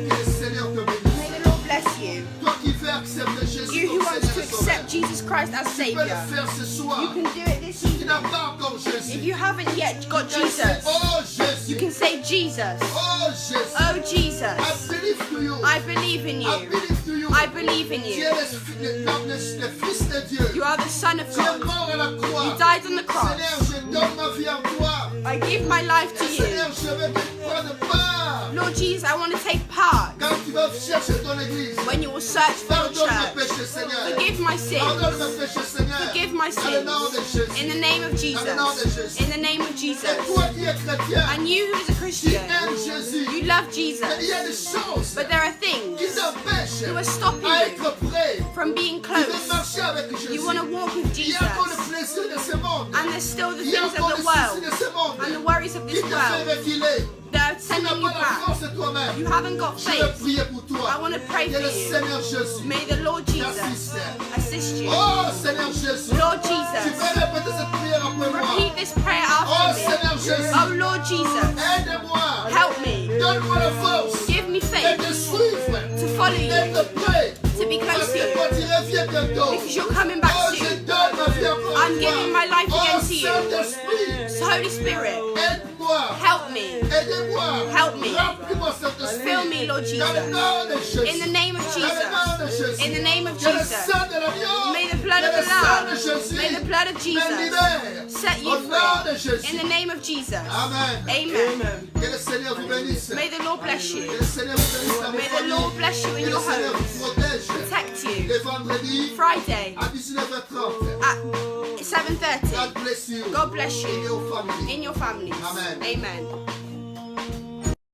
Que le Seigneur te bénisse. May the Lord bless you. Toi qui veux accepter Jésus You who comme wants to Seigneur et Sauveur, accept Jesus Christ as tu peux le Savior, faire ce soir. you can do it this Tu evening. n'as pas encore If Jésus. you haven't yet got Tu peux dire, Jesus, oh you Jésus, can say, Jesus, oh Jésus, oh I Jesus, believe to you. I believe in I you. believe to you. I believe in Tu es you. le Fils de Dieu. You are the Son of Tu es God. mort à la croix. You died on the cross. Seigneur, je donne ma vie en toi. I give my life to you. Seigneur, je veux te prendre part. Lord Jesus, I want to take part Quand tu vas chercher ton église, when you will search for your pardonne mes church. péchés, Seigneur. Forgive my Pardonne sins. mes péchés, Seigneur. Forgive my Dans le nom de sins. Jésus. In the name of Jesus. In the name of Et Jesus. toi qui es chrétien, And you who is a tu Christian, aimes Jésus. you love Mais il Jesus. y a des choses But there are qui things t'empêchent who are stopping à you être prêt. from being Tu veux close. marcher avec Jésus. You want to walk with Il y a encore le Jesus. plaisir de ce monde. And there's still the Il y a things encore of le the souci world de ce monde and the worries of qui this te fait world reculer. that are Tu n'as sending you pas la back. force de toi-même. You haven't got Je veux faith. prier pour toi. I want to pray Que for le you. Seigneur Jésus May the Lord Jesus t'assiste. assist you. Oh Seigneur Jésus. Lord Tu Jesus, peux répéter cette prière après moi. repeat this prayer Oh after Seigneur me. Jésus. Oh Lord Jesus, Aide-moi. help me. Donne-moi la force Give me de faith te suivre. to follow you D'être prêt to be close Parce to que you. toi tu reviens bientôt. Because you're coming back Oh, je soon. donne ma vie encore I'm une fois. giving my life again Oh, to you. Saint-Esprit, So Holy Spirit, aide-moi. help me. Aidez-moi. Help me. Remplis-moi, Saint-Esprit. Fill me, Lord Dans le Jesus. nom de Jésus. In the name of Dans le nom de Jesus. Jésus. In the name of Que le Jesus. sang de l'agneau. May the blood que of le the sang de Lamb. Jésus May the blood of me Jesus libère. set Au you nom de free. Jésus. In the name of Jesus. Amen. Amen. Que le Seigneur vous bénisse. May the Lord bless Que you. le Seigneur vous bénisse dans vos May the familles. Lord bless you in Que le your Seigneur home. vous protège. Protect you. Les vendredis Friday à 19h30. at 7:30. God bless you. God bless In you your family. in your families. Amen. Amen.